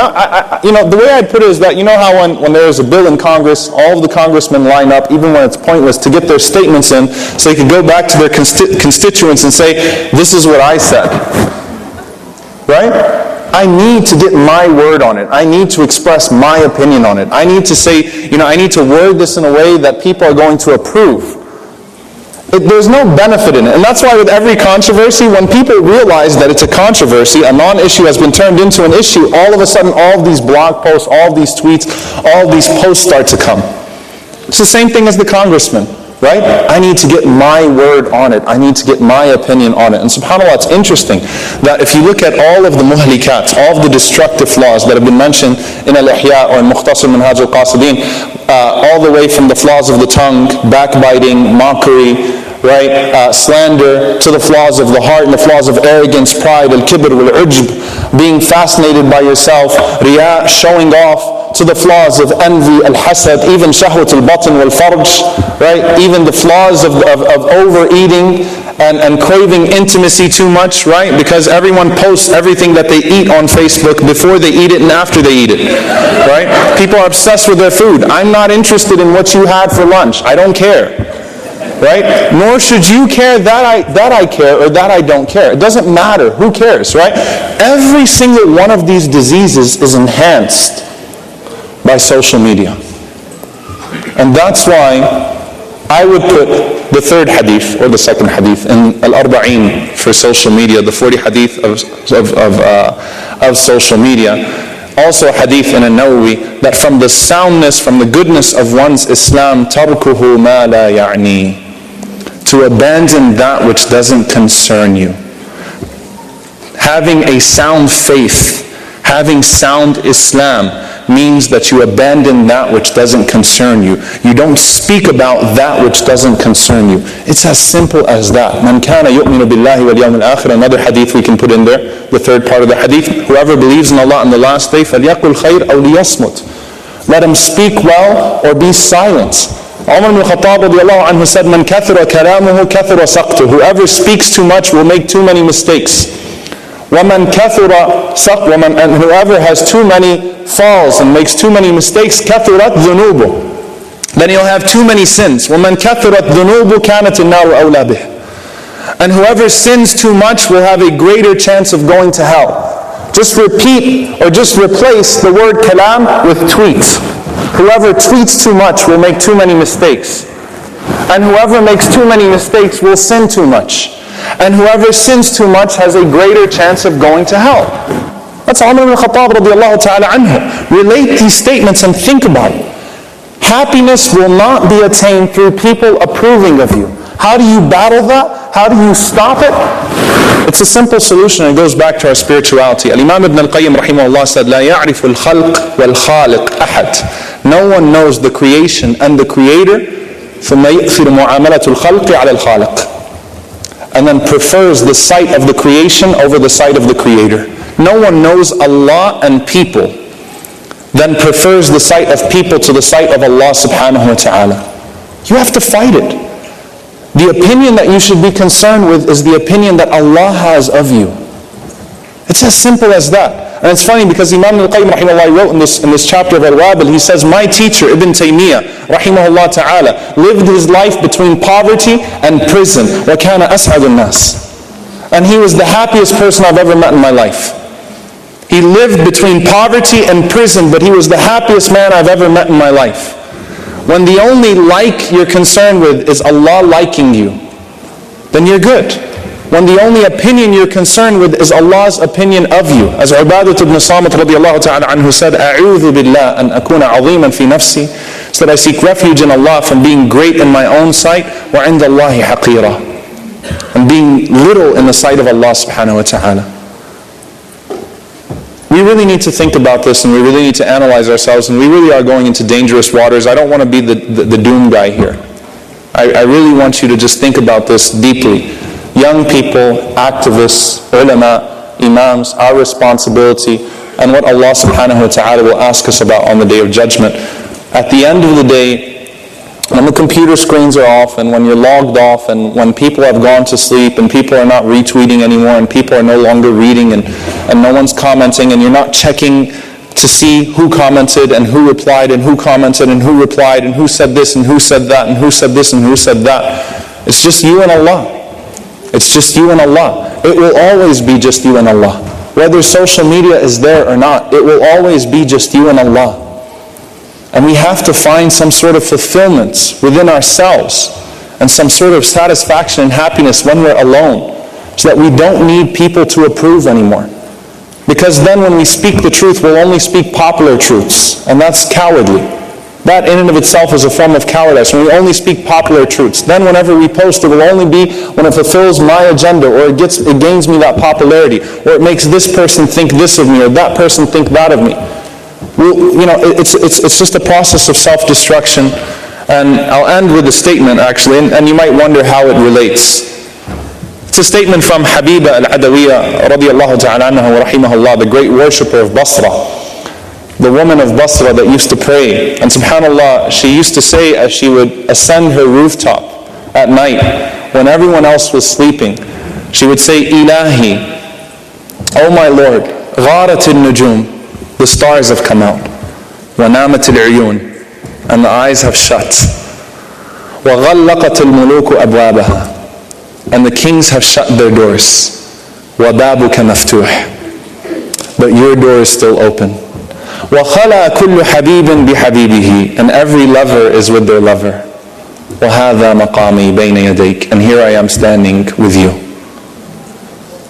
You know, the way I'd put it is that, you know how when there is a bill in Congress, all of the congressmen line up, even when it's pointless, to get their statements in so they can go back to their constituents and say, this is what I said. Right? I need to get my word on it. I need to express my opinion on it. I need to say, you know, I need to word this in a way that people are going to approve. There's no benefit in it. And that's why with every controversy, when people realize that it's a controversy, a non-issue has been turned into an issue, all of a sudden all of these blog posts, all of these tweets, all of these posts start to come. It's the same thing as the congressman, right? I need to get my word on it. I need to get my opinion on it. And subhanAllah, it's interesting that if you look at all of the muhlikat, all of the destructive flaws that have been mentioned in Al-Ihya or in Mukhtasar Minhaj al-Qasidin, all the way from the flaws of the tongue, backbiting, mockery, right, slander, to the flaws of the heart and the flaws of arrogance, pride, al-kibr, wal-ujb, being fascinated by yourself, riya, showing off, to the flaws of envy, al-hasad, even shahwat al-batn wal-farj, right, even the flaws of overeating and craving intimacy too much, right, because everyone posts everything that they eat on Facebook before they eat it and after they eat it, right? People are obsessed with their food. I'm not interested in what you had for lunch. I don't care. right? Nor should you care that I care or that I don't care. It doesn't matter. Who cares, right? Every single one of these diseases is enhanced by social media. And that's why I would put the third hadith or the second hadith in Al-Arba'in for social media, the 40 hadith of social media. Also a hadith in An-Nawawi that from the soundness, from the goodness of one's Islam, تَرْكُهُ مَا لَا يَعْنِي, to abandon that which doesn't concern you. Having a sound faith, having sound Islam, means that you abandon that which doesn't concern you. You don't speak about that which doesn't concern you. It's as simple as that. مَنْ كَانَ يُؤْمِنُ بِاللَّهِ وَالْيَوْمِ الْآخِرِ. Another hadith we can put in there, the third part of the hadith. Whoever believes in Allah on the last day, فَلْيَقُلْ خَيْرْ أَوْ لِيَصْمُتْ. Let him speak well or be silent. Omar ibn Khattab radiallahu anhu said, مَنْ كَثُرَ كَلَامُهُ كَثُرَ سَقْتُهُ. Whoever speaks too much will make too many mistakes. وَمَنْ كَثُرَ سَقْتُهُ. And whoever has too many falls and makes too many mistakes, كَثُرَتْ ذُنُوبُهُ. Then he'll have too many sins. وَمَنْ كَثُرَتْ ذُنُوبُ كَانَتِ النَّارُ أَوْلَى بِهِ. And whoever sins too much will have a greater chance of going to hell. Just repeat or just replace the word kalam with tweet. Whoever tweets too much will make too many mistakes. And whoever makes too many mistakes will sin too much. And whoever sins too much has a greater chance of going to hell. That's Umar ibn Khattab radiallahu ta'ala anhu. Relate these statements and think about it. Happiness will not be attained through people approving of you. How do you battle that? How do you stop it? It's a simple solution, and it goes back to our spirituality. Al-Imam Ibn al-Qayyim rahimahullah said, لا يعرف الخلق والخالق أحد. No one knows the creation and the creator ثم يؤثر معاملة الخلق على الخالق. And then prefers the sight of the creation over the sight of the creator. No one knows Allah and people, then prefers the sight of people to the sight of Allah subhanahu wa ta'ala. You have to fight it. The opinion that you should be concerned with is the opinion that Allah has of you. It's as simple as that. And it's funny because Imam al-Qayyim rahimahullah wrote in this chapter of Al-Wabil, he says, my teacher Ibn Taymiyyah rahimahullah ta'ala lived his life between poverty and prison. وَكَانَ أَسْعَدُ النَّاسِ. And he was the happiest person I've ever met in my life. He lived between poverty and prison, but he was the happiest man I've ever met in my life. When the only like you're concerned with is Allah liking you, then you're good. When the only opinion you're concerned with is Allah's opinion of you. As Ubadat ibn Samit radiallahu ta'ala anhu said, أَعُوذُ بِاللَّهِ أَنْ أَكُونَ عَظِيمًا فِي نَفْسِي. Said, I seek refuge in Allah from being great in my own sight, وَعِنْدَ اللَّهِ حَقِيرًا. And being little in the sight of Allah subhanahu wa ta'ala. We really need to think about this, and we really need to analyze ourselves, and we really are going into dangerous waters. I don't want to be the doom guy here. I really want you to just think about this deeply. Young people, activists, ulama, imams, our responsibility, and what Allah subhanahu wa ta'ala will ask us about on the Day of Judgment. At the end of the day, when the computer screens are off, and when you're logged off, and when people have gone to sleep, and people are not retweeting anymore, and people are no longer reading, and no one's commenting, and you're not checking to see who commented, and who replied, and who commented, and who replied, and who said this, and who said that, and who said this, and who said that. It's just you and Allah. It's just you and Allah. It will always be just you and Allah. Whether social media is there or not, it will always be just you and Allah. And we have to find some sort of fulfillment within ourselves and some sort of satisfaction and happiness when we're alone, so that we don't need people to approve anymore. Because then when we speak the truth, we'll only speak popular truths, and that's cowardly. That in and of itself is a form of cowardice, when we only speak popular truths. Then whenever we post, it will only be when it fulfills my agenda, or it gains me that popularity, or it makes this person think this of me, or that person think that of me. It's just a process of self-destruction. And I'll end with a statement actually, and you might wonder how it relates. It's a statement from Habiba al-Adawiyya radiyallahu ta'ala anha wa rahimahullah, the great worshipper of Basra, the woman of Basra that used to pray. And subhanallah, she used to say as she would ascend her rooftop at night when everyone else was sleeping, she would say, Ilahi, oh my Lord, gharat al-nujum, the stars have come out, wa namat al-uyun, and the eyes have shut. وَغَلَّقَتِ الْمُلُوكُ أَبْوَابَهَا. And the kings have shut their doors. وَبَابُكَ مَفْتُوحٌ. But your door is still open. وَخَلَى كُلُّ حَبِيبٍ بِحَبِيبِهِ. And every lover is with their lover. وَهَذَا مَقَامِي بَيْنَ يَدَيْكَ. And here I am standing with you.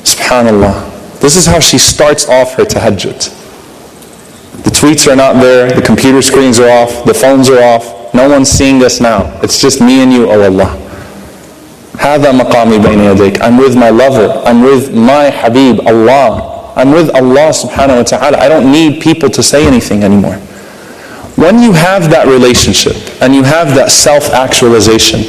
SubhanAllah. This is how she starts off her tahajjud. The tweets are not there, the computer screens are off, the phones are off, no one's seeing us now. It's just me and you, oh Allah. هَذَا مَقَامِي بَيْنَ يَدَيْكَ. I'm with my lover, I'm with my Habib, Allah. I'm with Allah subhanahu wa ta'ala. I don't need people to say anything anymore. When you have that relationship, and you have that self-actualization,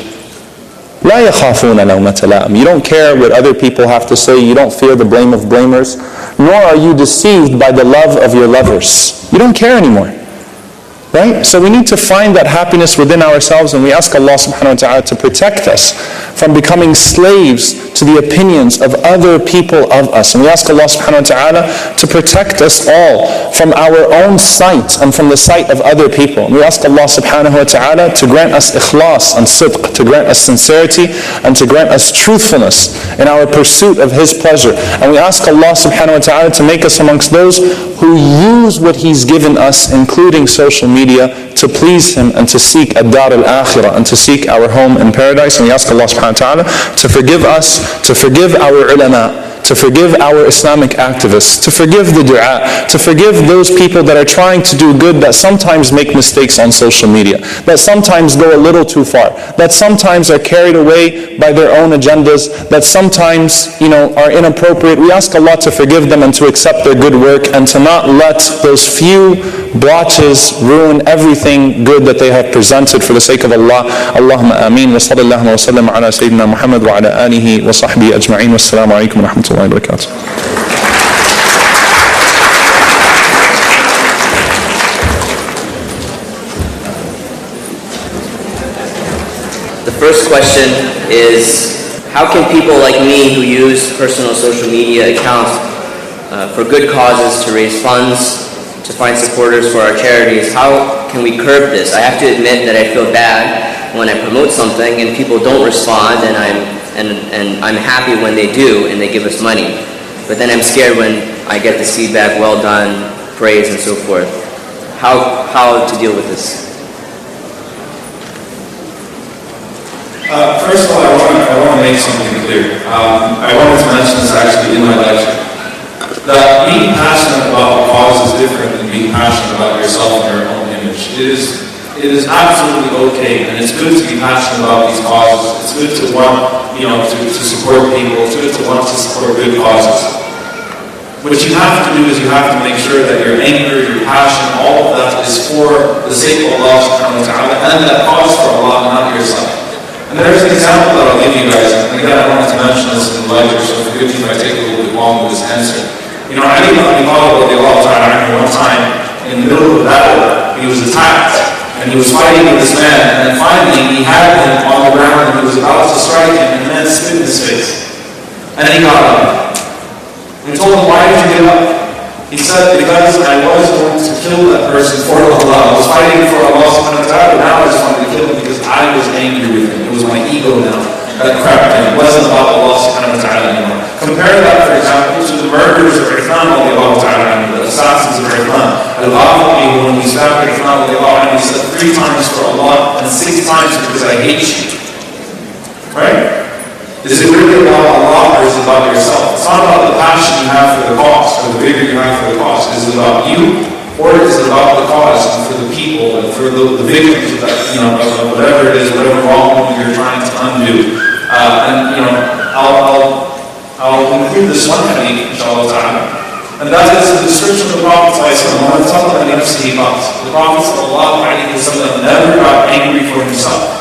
لَا يَخَافُونَ لَوْمَةَ لَائِمٍ. You don't care what other people have to say, you don't fear the blame of blamers, nor are you deceived by the love of your lovers. You don't care anymore. Right? So we need to find that happiness within ourselves, and we ask Allah subhanahu wa ta'ala to protect us from becoming slaves to the opinions of other people of us. And we ask Allah subhanahu wa ta'ala to protect us all from our own sight and from the sight of other people. And we ask Allah subhanahu wa ta'ala to grant us ikhlas and sidq, to grant us sincerity and to grant us truthfulness in our pursuit of His pleasure. And we ask Allah subhanahu wa ta'ala to make us amongst those who use what He's given us, including social media, to please Him and to seek ad-dar al-akhirah and to seek our home in paradise. And we ask Allah subhanahu wa ta'ala to forgive us, to forgive our ulama, to forgive our Islamic activists, to forgive the du'a, to forgive those people that are trying to do good that sometimes make mistakes on social media, that sometimes go a little too far, that sometimes are carried away by their own agendas, that sometimes, are inappropriate. We ask Allah to forgive them and to accept their good work and to not let those few blotches ruin everything good that they have presented for the sake of Allah. Allahumma ameen. Wa sallallahu wa sallam ala Sayyidina Muhammad wa ala alihi wa sahbihi ajma'in. Wassalamu alaikum wa rahmatullahi wa barakatuh. The first question is, how can people like me who use personal social media accounts for good causes to raise funds, to find supporters for our charities, how can we curb this? I have to admit that I feel bad when I promote something and people don't respond, and I'm happy when they do and they give us money. But then I'm scared when I get this feedback, well done, praise, and so forth. How to deal with this? First of all, I want to make something clear. I wanted to mention this actually in my lecture. That being passionate about the cause is different than being passionate about yourself and your own image. It is absolutely okay, and it's good to be passionate about these causes. It's good to want, to support people. It's good to want to support good causes. What you have to do is you have to make sure that your anger, your passion, all of that is for the sake of Allah subhanahu wa ta'ala, and that cause for Allah, not yourself. And there's an example that I'll give you guys, and again I wanted to mention this in the lecture, so forgive me if I take a little bit long with this answer. Ali ibn Abi Talib one time, in the middle of a battle, he was attacked, and he was fighting with this man, and then finally he had him on the ground, and he was about to strike him, and the man spit in his face. And he got up. And he told him, why did you get up? He said, because I was going to kill that person for Allah. I was fighting for Allah subhanahu wa ta'ala, but now I just wanted to kill him because I was angry with him. It was my ego now that crept in. It wasn't about Allah subhanahu wa ta'ala anymore. Compare that, for example, to the murderers of Uthman radiallahu ta'ala, the assassins of Uthman. Al-Ghafari, when he stabbed Uthman radiallahu ta'ala, he said 3 times for Allah and 6 times because I hate you. Right? Is it really about Allah or is it about yourself? It's not about the passion you have for the cause or the vigor you have for the cause. Is it about you or is it about the cause and for the people and for the victims of whatever it is, whatever wrong you're trying to undo? I'll conclude this one hadith, inshallah ta'ala. And that is the description of the Prophet ﷺ. The Prophet ﷺ never got angry for himself.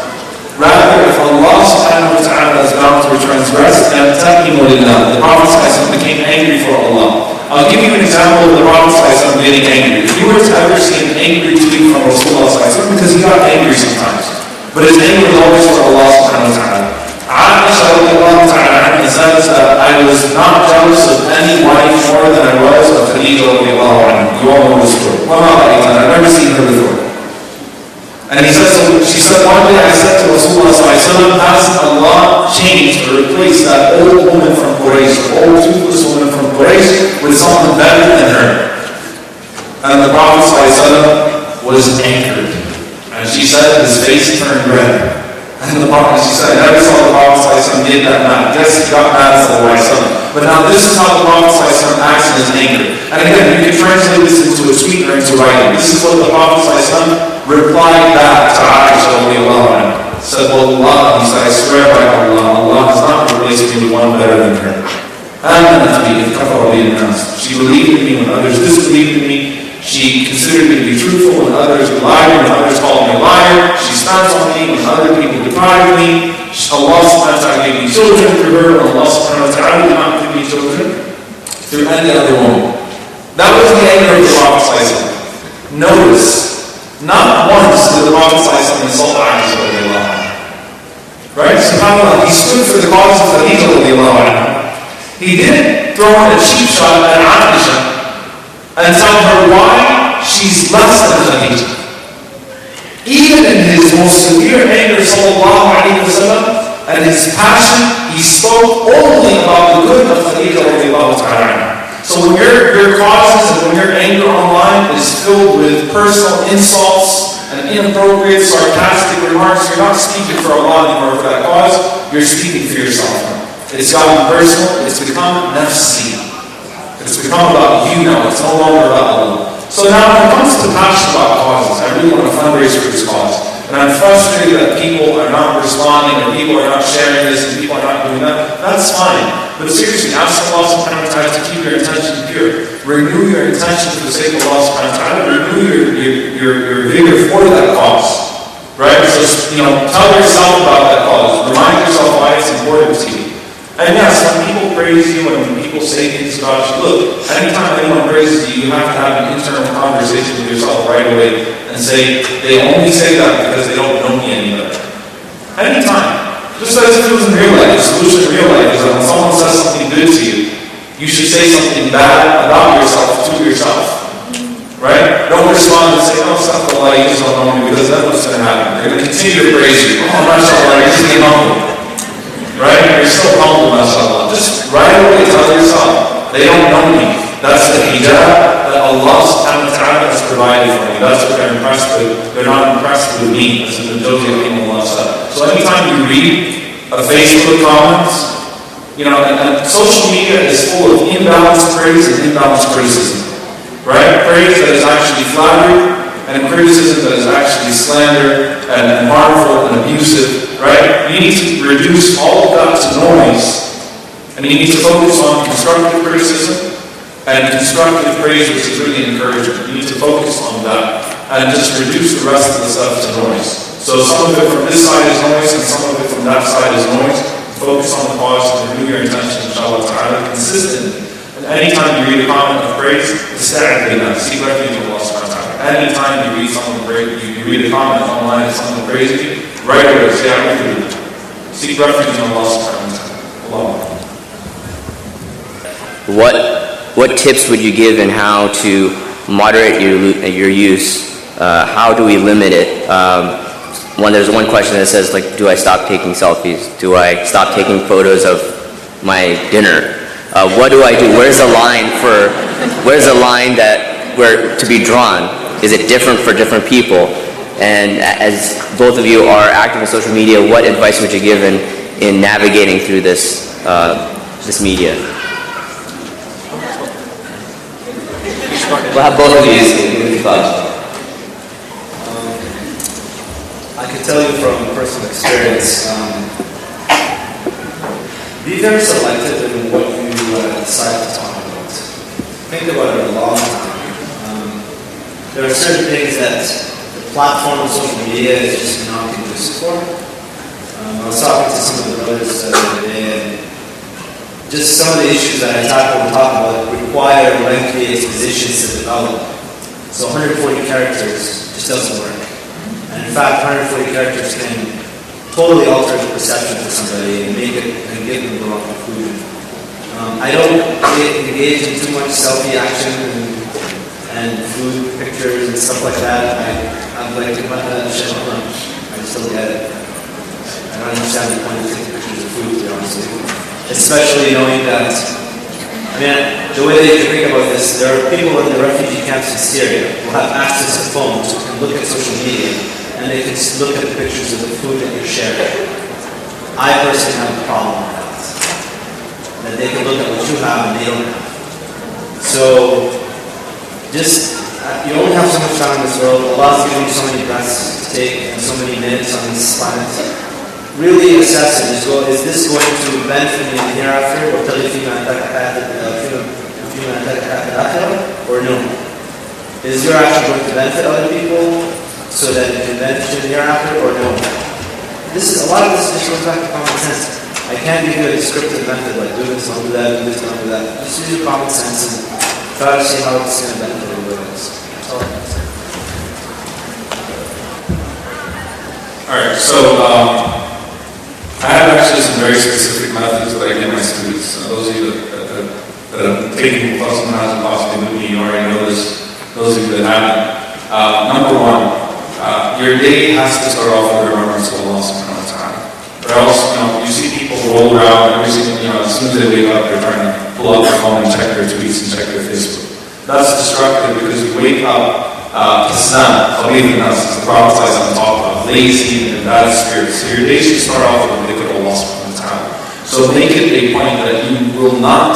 Rather, if Allah subhanahu wa ta'ala is bound to transgress, then the Prophet ﷺ became angry for Allah. I'll give you an example of the Prophet ﷺ getting angry. If you were to ever see an angry tweet from Rasulullah ﷺ, because he got angry sometimes, but his anger was always for Allah subhanahu wa ta'ala. Aisha radiallahu ta'ala says that I was not jealous of any wife more than I was of Khadija radiallahu anha. You all know this story. I've never seen her before. And he says to she said, one day I said to Rasulullah sallallahu alaihi wasallam, has Allah changed or replaced that old woman from Quraysh, the old toothless woman from Quraysh, with someone better than her? And the Prophet sallallahu alaihi wasallam was angered. And she said his face turned red. And the Prophet, she said, I never saw the Prophet sallallahu alaihi wasallam get that mad. Yes, he got mad sallallahu alaihi wasallam. But now this is how the Prophet sallallahu alaihi wasallam acts in his anger. And again, you can translate this into a sweetener, into writing. This is what the Prophet sallallahu alaihi wasallam replied back to Aisha radiallahu anha. Said, well, Allah, he said, I swear by Allah, Allah has not replaced me with one better than her. She believed in me when others disbelieved in me. She considered me to be truthful when others lied, when others called me a liar. She stands on me when other people deprived me. Allah subhanahu wa ta'ala gave me children through her, and Allah subhanahu wa ta'ala did not give me children through any other woman. That was the anger of the Prophet sallallahu alaihi wasallam. Notice, not once did the Prophet sallallahu alaihi wasallam insult Aisha radiallahu anha. Right? SubhanAllah, he stood for the causes of Khadija radiallahu anha. He didn't throw in a cheap shot at Aisha and tell her why she's less than Khadija. Even in his most severe anger, sallallahu alayhi wa sallam, and his passion, he spoke only about the good of Khadija radiallahu ta'ala. So when your causes and when your anger online is filled with personal insults and inappropriate, sarcastic remarks, you're not speaking for Allah anymore for that cause, you're speaking for yourself. It's gotten personal, it's become nafsi. It's become about you now, it's no longer about Allah. So now when it comes to passion about causes, I really want to fundraise for this cause. And I'm frustrated that people are not responding, and people are not sharing this, and people are not doing that. That's fine. But seriously, ask Allah subhanahu wa ta'ala to keep your intention pure. Renew your intention for the sake of Allah subhanahu wa ta'ala. Renew your vigor for that cause. Right? So, tell yourself about that cause. Remind yourself why it's important to you. And yes, when people praise you and when people say things about you, look, anytime anyone praises you, you have to have an internal conversation with yourself right away and say, they only say that because they don't know me any better. Anytime. Just as it was in real life, the solution in real life is that when someone says something good to you, you should say something bad about yourself to yourself. Right? Don't respond and say, oh, astaghfirullah, you just don't know me, because that's what's going to happen. They're going to continue to praise you. Oh, mashallah, you're just being humble. Right? You're so humble, mashallah. Just right away tell yourself, they don't know me. That's the hijab that Allah subhanahu wa ta'ala has provided for me. That's what they're impressed with. They're not impressed with me, as in the Joji Allah said. So anytime you read a Facebook comments, and social media is full of imbalanced praise and imbalanced criticism. Right? Praise that is actually flattery, and criticism that is actually slander and harmful and abusive. Right? You need to reduce all of that to noise, and you need to focus on constructive criticism and constructive praise, which is really encouragement. You need to focus on that and just reduce the rest of the stuff to noise. So some of it from this side is noise, and some of it from that side is noise. Focus on the cause and renew your intention, inshallah ta'ala, consistently. And anytime you read a comment of praise, seek refuge in Allah subhanahu wa ta'ala. Anytime you read something great, you read a comment online and someone praises you, right away, seek refuge in Allah subhanahu wa ta'ala. What tips would you give in how to moderate your use? How do we limit it? There's one question that says, do I stop taking selfies? Do I stop taking photos of my dinner? What do I do? Where's the line to be drawn? Is it different for different people? And as both of you are active in social media, what advice would you give in navigating through this media? We'll have both of you give your thoughts. I can tell you from personal experience, be very selective in what you decide to talk about. Think about it a long time. There are certain things that the platform of social media is just not conducive for. I was talking to some of the brothers the other day, and just some of the issues that I tackle and talk about require lengthy expositions to develop. So 140 characters just doesn't work. And in fact, 140 characters can totally alter the perception of somebody and give them the wrong conclusion. I don't engage in too much selfie action and food pictures and stuff like that. I'm like, still get it. I don't understand the point of taking pictures of food, to be honest with you. Especially knowing that, I mean, the way that you think about this, there are people in the refugee camps in Syria who have access to phones, who can look at social media, and they can look at the pictures of the food that you're sharing. I personally have a problem with that. That they can look at what you have and they don't have. So, just, you only have so much time in this world. Allah's giving you so many breaths to take and so many minutes on this planet. Really assess it. Is this going to benefit me in the hereafter, or no? Is your action going to benefit other people so that it can benefit you in the hereafter, or no? A lot of this just goes back to common sense. I can't give you a descriptive method like do this, don't do that, do this, don't do that. Just use your common sense and try to see how it's going to benefit everybody else. That's all I can say. Alright, so I have actually some very specific methods that I give my students. Those of you that have taken plus and possibly with me, you already know this. Those of you that haven't. Number one, your day has to start off with remembrance of Allah subhanahu wa ta'ala. Or else, you see people roll around every single, as soon as they wake up, they're trying to pull out their phone and check their tweets and check their Facebook. That's destructive because you wake up to snap, believe in us, as the Prophet on top of lazy and bad spirits. So your day should start off with dhikr of Allah subhanahu wa ta'ala. So make it a point that you will not,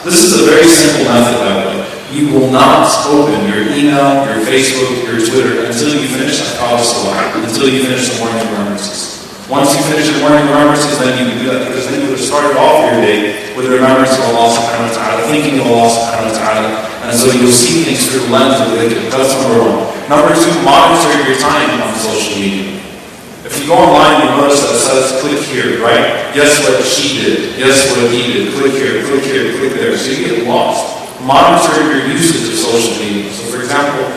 this is a very simple method by the way, you will not open your email, your Facebook, your Twitter until you finish the Salah, until you finish the morning remembrances. Once you finish the morning remembrances, then you can do that because then you would have started off your day with the remembrance of Allah subhanahu wa ta'ala, thinking of Allah subhanahu wa ta'ala, and so you'll see things through the lens of the dhikr. That's number one. Number two, monitor your time on social media. If you go online, you'll notice that it says click here, right? Guess what she did? Guess what he did? Click here, click there. So you get lost. Monitor your usage of social media. So for example,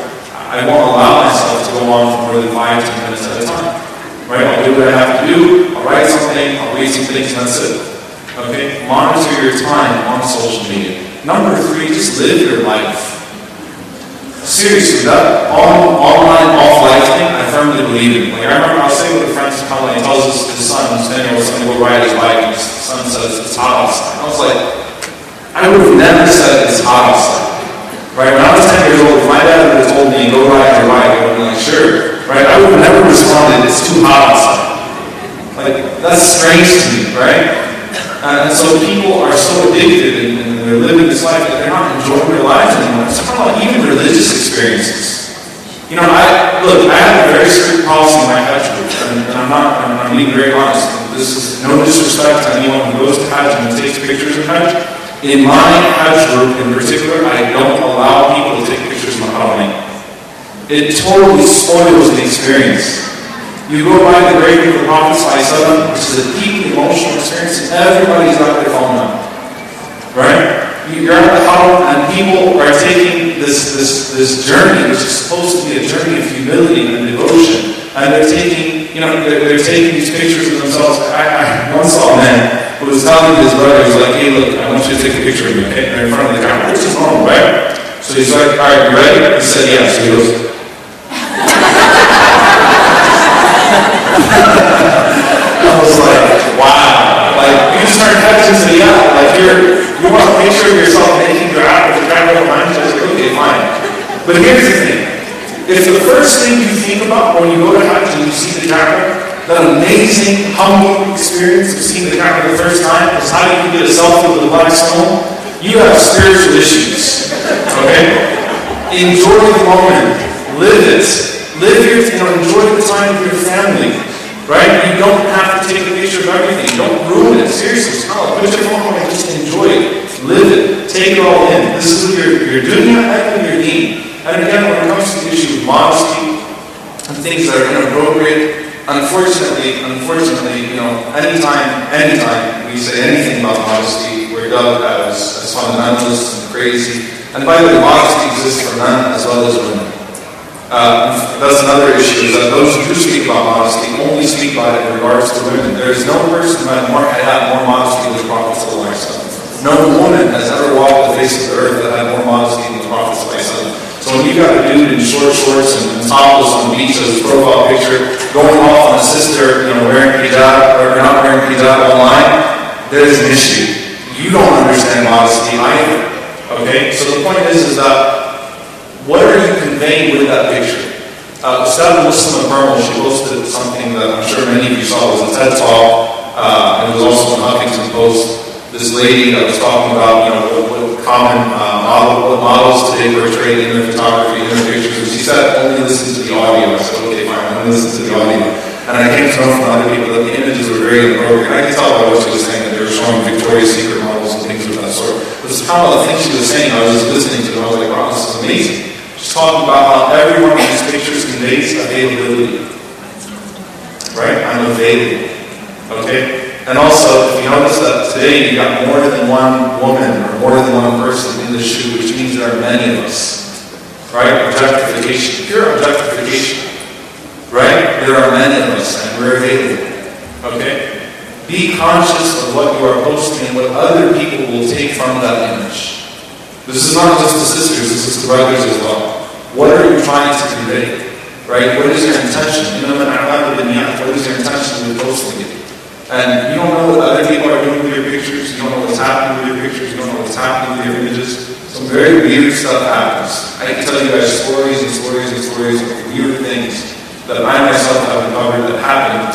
I won't allow myself to go on for more than 5 to 10 minutes at a time. Right? I'll do what I have to do, I'll write something, I'll read some things, and that's it. Okay? Monitor your time on social media. Number 3, just live your life. Seriously, that online, off life thing, I firmly believe in. Like I remember I was saying with a friend who tells his son, who's 10 years old, going to go ride his bike, and his son says, it's hot outside. I was like, I would have never said it's hot outside. Right? When I was 10 years old, if my dad would have told me, go ride your bike, I would have been like, sure. Right? I would have never responded, it's too hot outside. Like, that's strange to me, right? And so people are so addicted and they're living this life that they're not enjoying their lives anymore. It's kind of like even religious experiences. I have a very strict policy in my Hajj group, and I'm being very honest. This is no disrespect to anyone who goes to Hajj and takes pictures of Hajj. In my Hajj group in particular, I don't allow people to take pictures of Muhammad. It totally spoils the experience. You go by the grave of the Prophet ﷺ, which is a deeply emotional experience, everybody's got their phone out. Right? You're at the Haram and people are taking this journey, which is supposed to be a journey of humility and devotion, and they're taking these pictures of themselves. I once saw a man who was telling his brother, he was like, hey look, I want you to take a picture of me, okay? And they're in front of the camera, which is normal, right? So he's like, alright, you ready? He said, yeah. So he goes, I was like, wow. Like, you just start catching to you want a picture of yourself making dua with the camera behind you, like, okay, fine. But here's the thing. If the first thing you think about when you go to Hajj and you see the camera, that amazing, humbling experience of seeing the camera the first time is how you can get a selfie with a black stone, you have spiritual issues. Okay? Enjoy the moment. Live it. Enjoy the time with your family. Right? You don't have to take a picture of everything. Don't ruin it. Seriously, put your phone away and just enjoy it. Live it. Take it all in. This is your dunya and your deen. And again, when it comes to the issue of modesty and things that are inappropriate, unfortunately, anytime we say anything about modesty, we're dubbed as fundamentalists and crazy. And by the way, modesty exists for men as well as women. That's another issue, is that those who do speak about modesty only speak about it in regards to women. There is no person who had more modesty than the Prophet ﷺ. No woman has ever walked the face of the earth that had more modesty than the Prophet ﷺ. So when you got a dude in short shorts and topless on the beach as his profile picture, going off on his sister there's an issue. You don't understand modesty either. Okay? So the point is that what are you conveying with that picture? Ustad Muslim Burma, she posted something that I'm sure many of you saw. It was a TED Talk, and it was also in Huffington Post. This lady that was talking about, what common what models today portray in their photography, in their pictures. And she said, only listen to the audio. I said, okay, fine, only listen to the audio. And I came to know from other people that the images were very inappropriate. I could tell by what she was saying that they were showing Victoria's Secret models and things of that sort. But somehow the thing she was saying, I was just listening to it, I was like, wow, this is amazing. She's talking about how every one of these pictures conveys availability. Right? I'm available. Okay? And also, if you notice that today you got more than one woman or more than one person in the shoot, which means there are many of us. Right? Objectification. Pure objectification. Right? There are many of us and we're available. Okay? Be conscious of what you are posting and what other people will take from that image. This is not just the sisters, this is the brothers as well. What are you trying to convey? Right? What is your intention? What is your intention with posting it? And you don't know what other people are doing with your pictures, you don't know what's happening with your pictures, you don't know what's happening with your images. Some very weird stuff happens. I can tell you guys stories and stories and stories of weird things that I myself have uncovered that happened,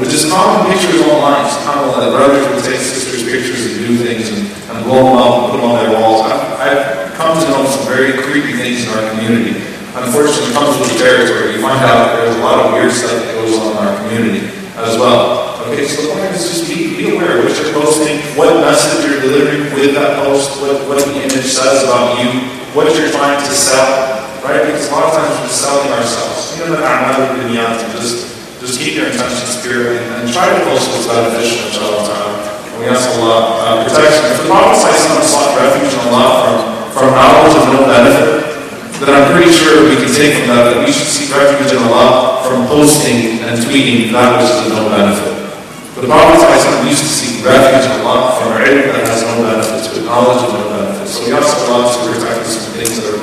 with just common pictures online. It's common that brothers would take sisters' pictures and do things and blow them up and put them on their walls. I've come to know some very creepy things in our community. Unfortunately, it comes with the territory. You find out there's a lot of weird stuff that goes on in our community as well. Okay, so the point is just be aware of what you're posting, what message you're delivering with that post, what the image says about you, what you're trying to sell, right? Because a lot of times we're selling ourselves. Just keep your intentions pure and try to post what's beneficial inshallah ta'ala. And we ask Allah protection. If the Prophet sought refuge in Allah from knowledge of no benefit, then I'm pretty sure we can take from that we should seek refuge in Allah from posting and tweeting that which is of no benefit. But the Prophet used to seek refuge in Allah from ilm that has no benefit to it, knowledge of no benefit. So we ask Allah to protect us from things that are